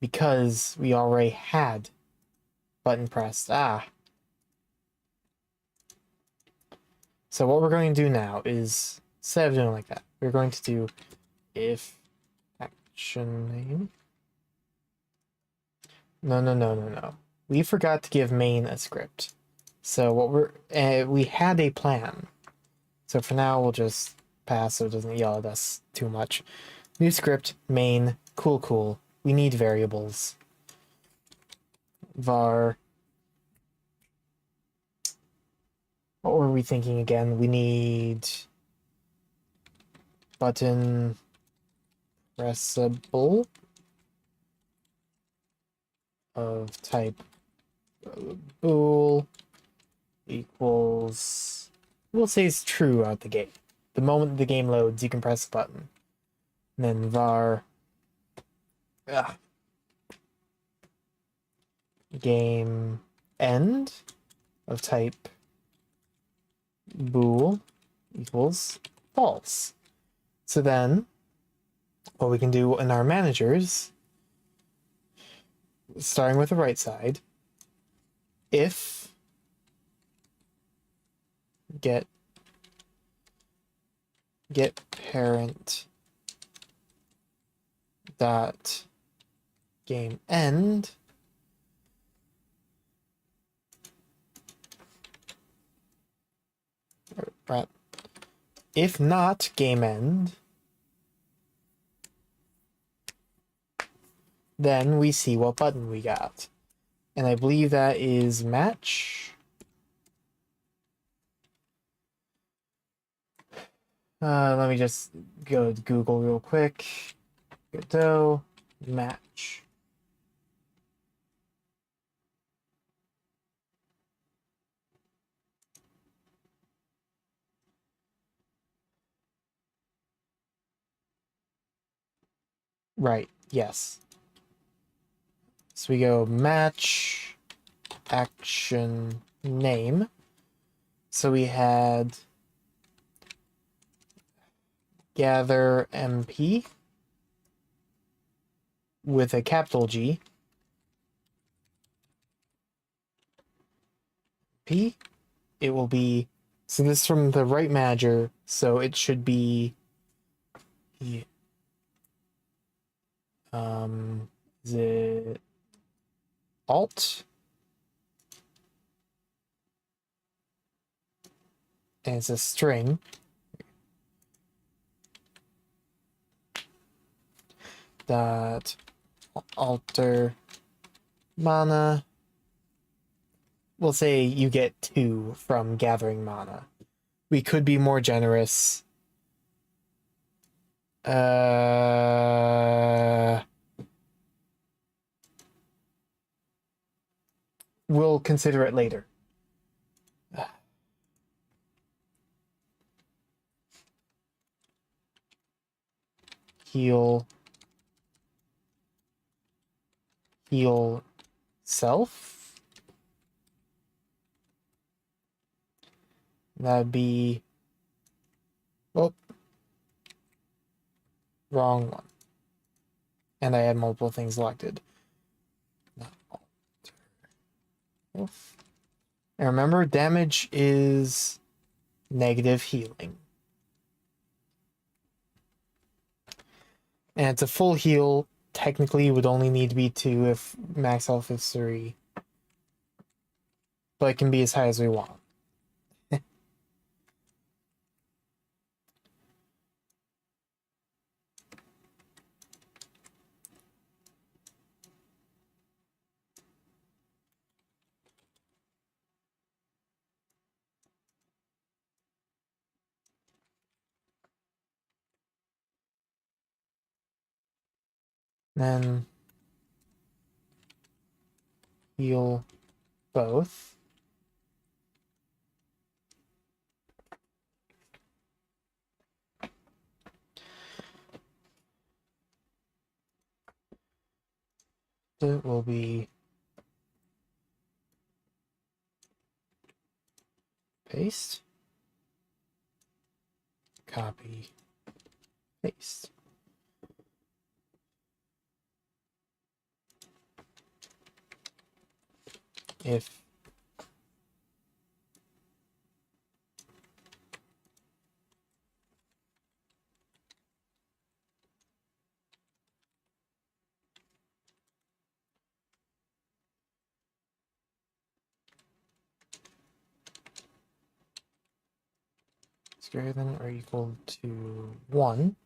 because we already had button pressed. So what we're going to do now is, instead of doing like that, we're going to do if action name. No. We forgot to give main a script. So what we had a plan. So for now, we'll just pass so it doesn't yell at us too much. New script, main, cool. We need variables. Var. What were we thinking again? We need button pressable of type bool equals, we'll say it's true out the gate. The moment the game loads, you can press the button. And then var game end of type bool equals false. So then what we can do in our managers, starting with the right side, if get parent dot game end if not game end, then we see what button we got. And I believe that is match. Let me just go to Google real quick. Godot match. Right, yes. So we go match action name. So we had gather MP with a capital G. P. It will be, so this is from the right manager, so it should be is it alt? And it's a string. Dot alter mana. We'll say you get 2 from gathering mana. We could be more generous. We'll consider it later. Heal self. That'd be, oh, wrong one. And I had multiple things selected. And remember, damage is negative healing. And it's a full heal technically would only need to be 2 if max health is 3. But it can be as high as we want. Then heal both. It will be paste, copy, paste. If it's greater than or equal to 1,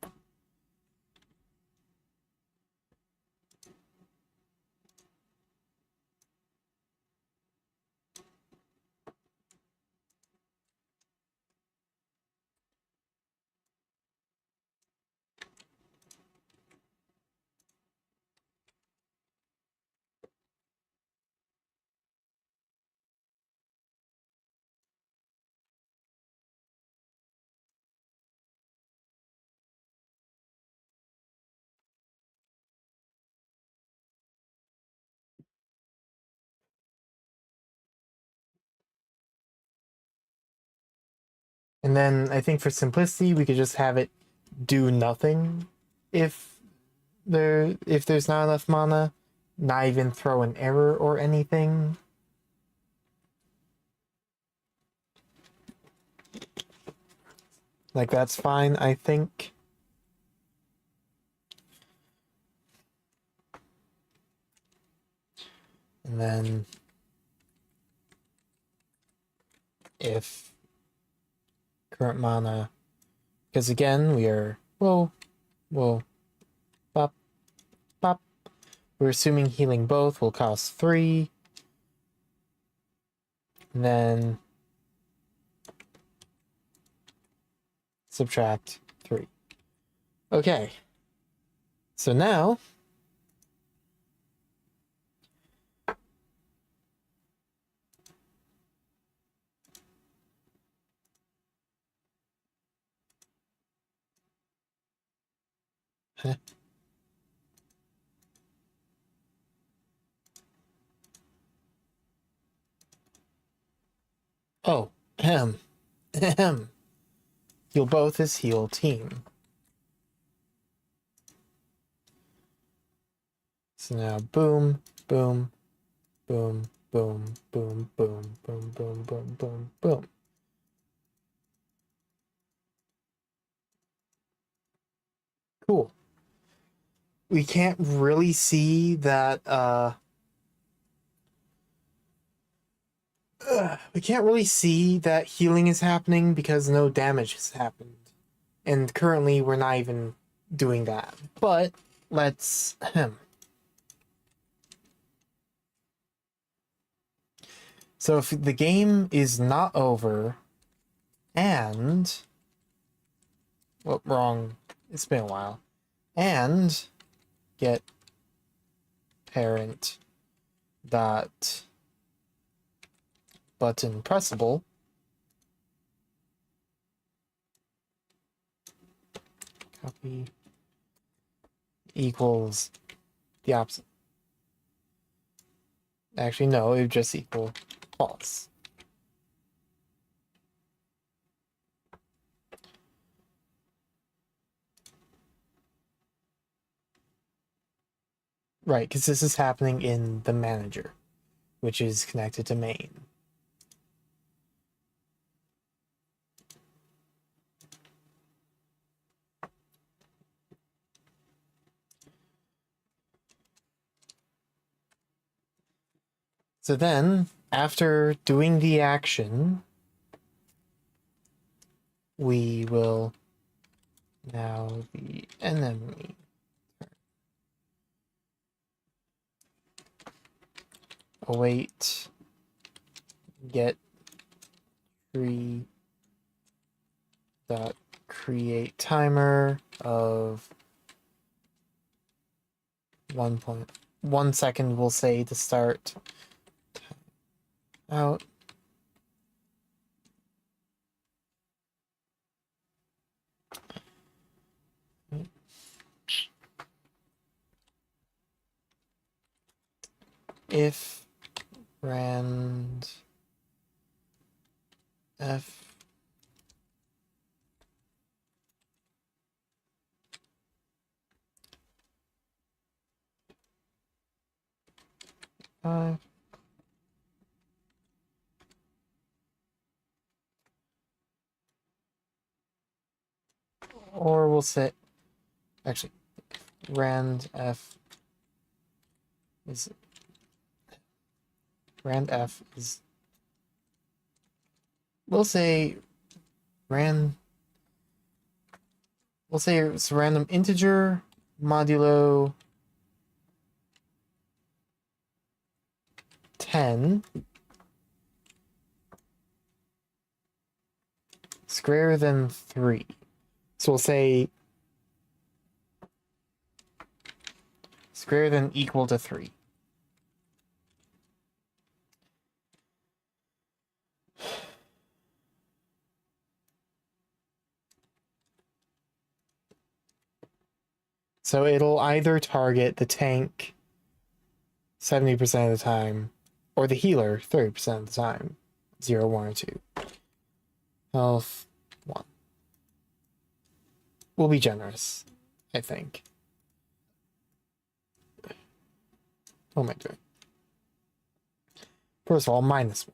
and then I think for simplicity we could just have it do nothing if there's not enough mana, not even throw an error or anything. Like that's fine, I think. And then if current mana, because again we are whoa, bop, bop. We're assuming healing both will cost 3. And then subtract 3. Okay. So now oh, ahem. Ahem. Heal both is heal team. So now boom, boom, boom, boom, boom, boom, boom, boom, boom, boom, boom. Cool. We can't really see that we can't really see that healing is happening because no damage has happened. And currently we're not even doing that. But let's So if the game is not over and well, wrong. It's been a while. And get parent dot button pressable copy equals the opposite. Actually, no, it would just equal false. Right, because this is happening in the manager, which is connected to main. So then, after doing the action, we will now the enemy await get tree dot create timer of 1.1 second. We'll say to start out. If rand f five or we'll say actually rand f is we'll say rand we'll say it's random integer modulo 10 is greater than 3. So we'll say it's greater than equal to 3. So it'll either target the tank 70% of the time or the healer 30% of the time. 0, 1, or 2. Health 1. We'll be generous, I think. What am I doing? First of all, -1.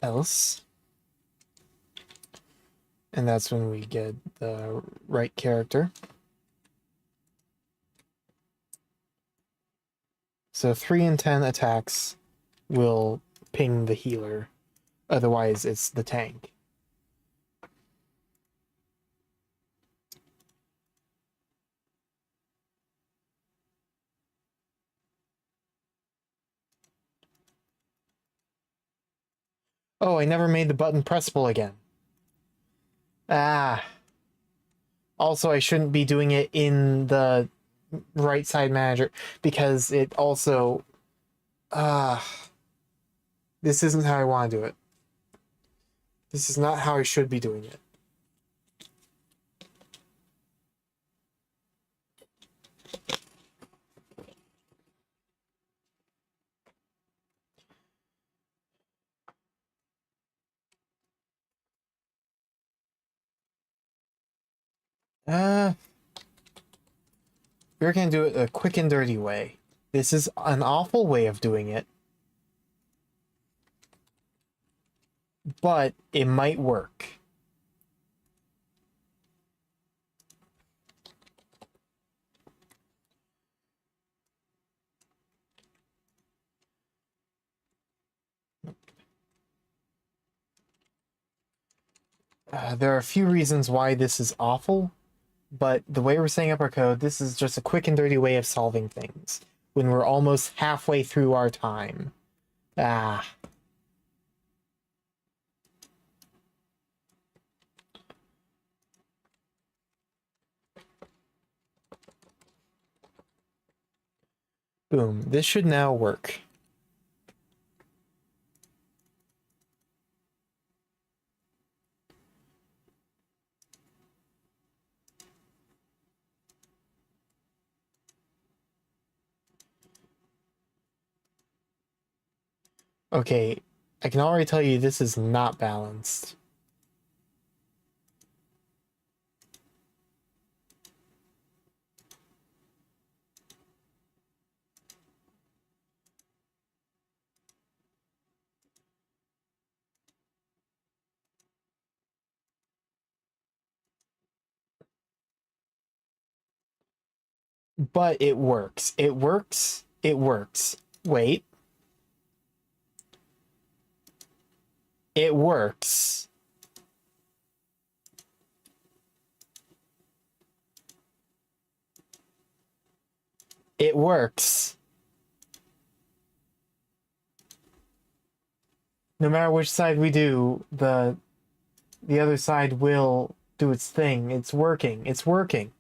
Else. And that's when we get the right character. So 3 and 10 attacks will ping the healer. Otherwise, it's the tank. Oh, I never made the button pressable again. Ah. Also, I shouldn't be doing it in the right side manager because it also... this isn't how I want to do it. This is not how I should be doing it. We're going to do it a quick and dirty way. This is an awful way of doing it, but it might work. There are a few reasons why this is awful, but the way we're setting up our code, this is just a quick and dirty way of solving things when we're almost halfway through our time. Boom. This should now work. Okay, I can already tell you this is not balanced. But it works. It works It works. Wait. It works. It works. No matter which side we do, the other side will do its thing. It's working. It's working.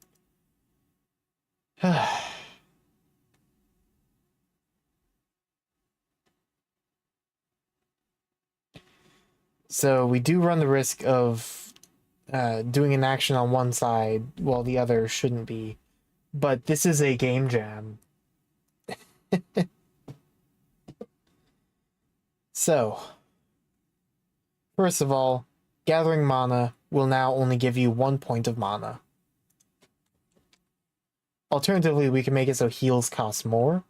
So we do run the risk of doing an action on one side while the other shouldn't be. But this is a game jam. So, first of all, gathering mana will now only give you 1 point of mana. Alternatively, we can make it so heals cost more.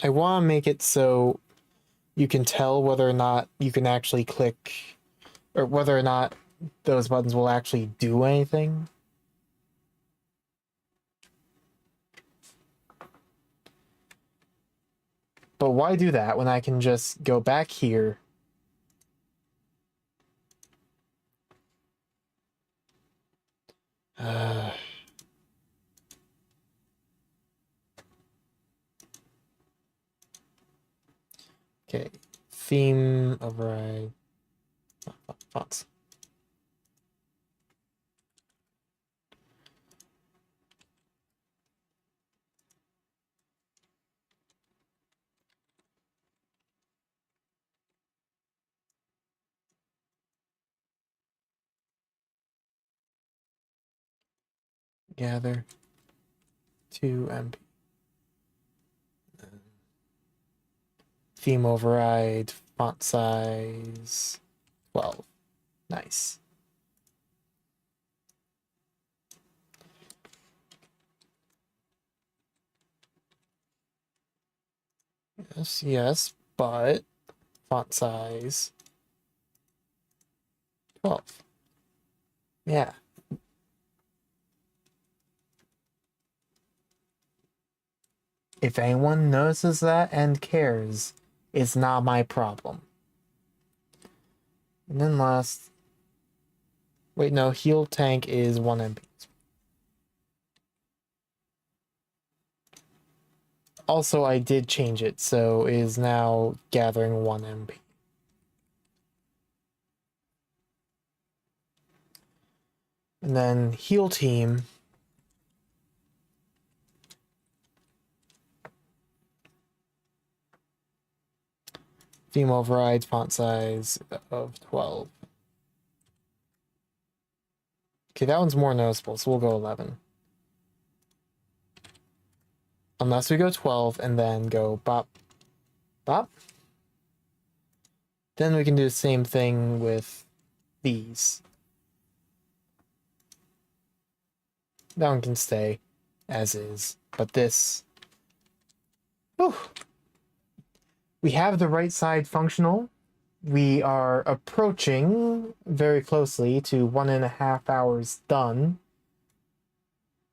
I want to make it so you can tell whether or not you can actually click, or whether or not those buttons will actually do anything. But why do that when I can just go back here? Okay, theme override fonts. Gather 2 MP. Theme override, font size 12. Nice. Yes, yes, but font size 12. Yeah. If anyone notices that and cares, it's not my problem. And then last... Wait, no, heal tank is 1 MP. Also, I did change it, so it is now gathering 1 MP. And then heal team. Theme override, font size of 12. Okay, that one's more noticeable, so we'll go 11. Unless we go 12 and then go bop, bop. Then we can do the same thing with these. That one can stay as is, but this... Whew. We have the right side functional. We are approaching very closely to 1.5 hours done,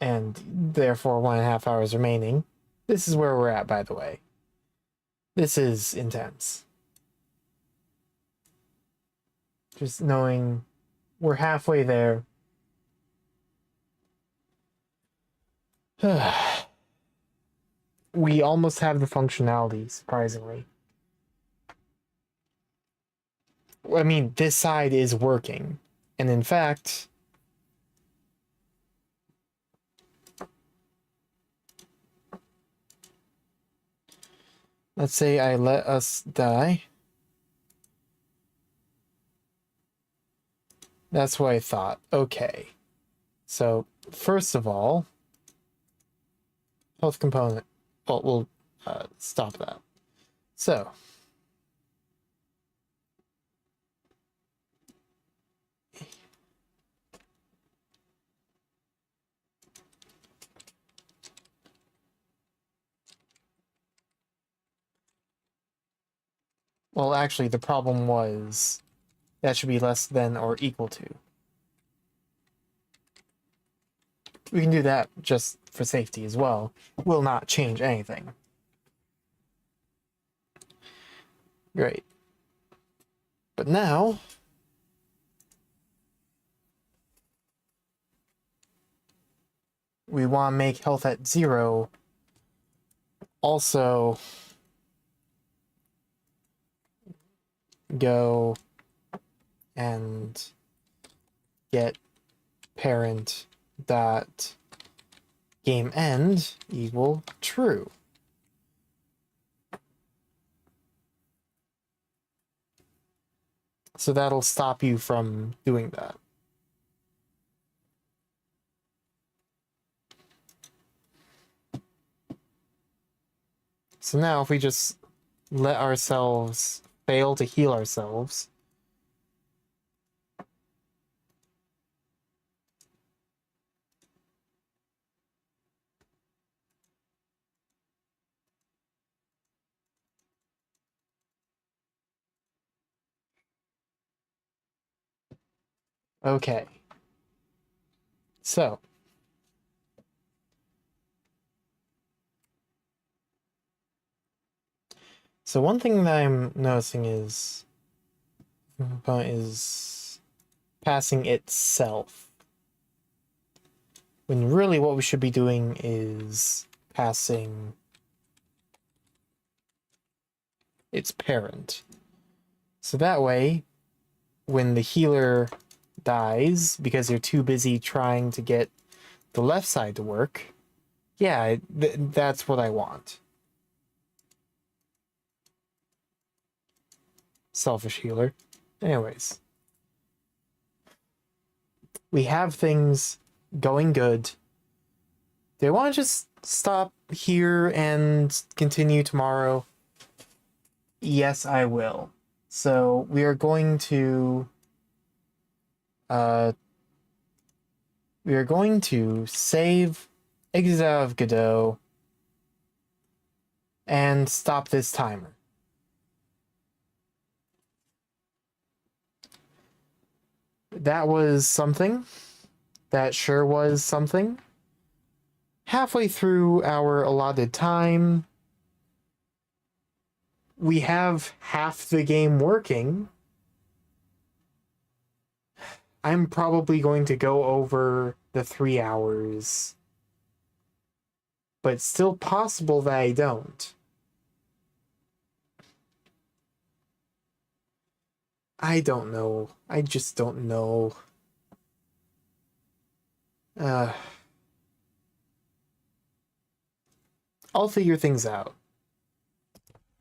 and therefore 1.5 hours remaining. This is where we're at, by the way. This is intense. Just knowing we're halfway there. We almost have the functionality, surprisingly. I mean, this side is working. And in fact... Let's say I let us die. That's what I thought. Okay. So, first of all... Health component. Well, we'll stop that. So... Well, actually, the problem was that should be less than or equal to. We can do that just for safety as well. Will not change anything. Great. But now, we want to make health at 0. Also, go and get parent dot game end equal true. So that'll stop you from doing that. So now if we just let ourselves fail to heal ourselves, okay. So one thing that I'm noticing is passing itself. When really what we should be doing is passing its parent. So that way, when the healer dies because you're too busy trying to get the left side to work, yeah, that's what I want. Selfish healer. Anyways. We have things going good. Do I want to just stop here and continue tomorrow? Yes, I will. So we are going to save, exit out of Godot, and stop this timer. That was something. That sure was something. Halfway through our allotted time, we have half the game working. I'm probably going to go over the 3 hours, but it's still possible that I don't. I don't know. I just don't know. I'll figure things out.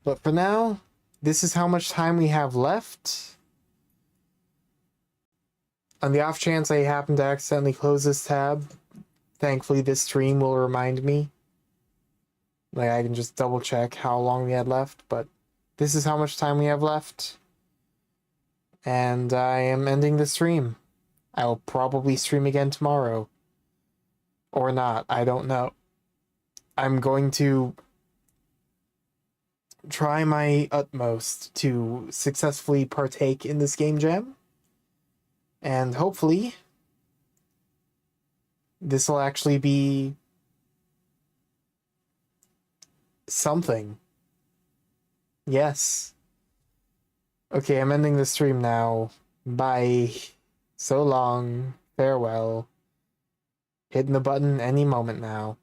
But for now, this is how much time we have left. On the off chance I happen to accidentally close this tab, thankfully this stream will remind me. Like, I can just double check how long we had left, but this is how much time we have left. And I am ending the stream. I'll probably stream again tomorrow. Or not, I don't know. I'm going to try my utmost to successfully partake in this game jam. And hopefully, this will actually be something. Yes. Okay, I'm ending the stream now. Bye. So long. Farewell. Hitting the button any moment now.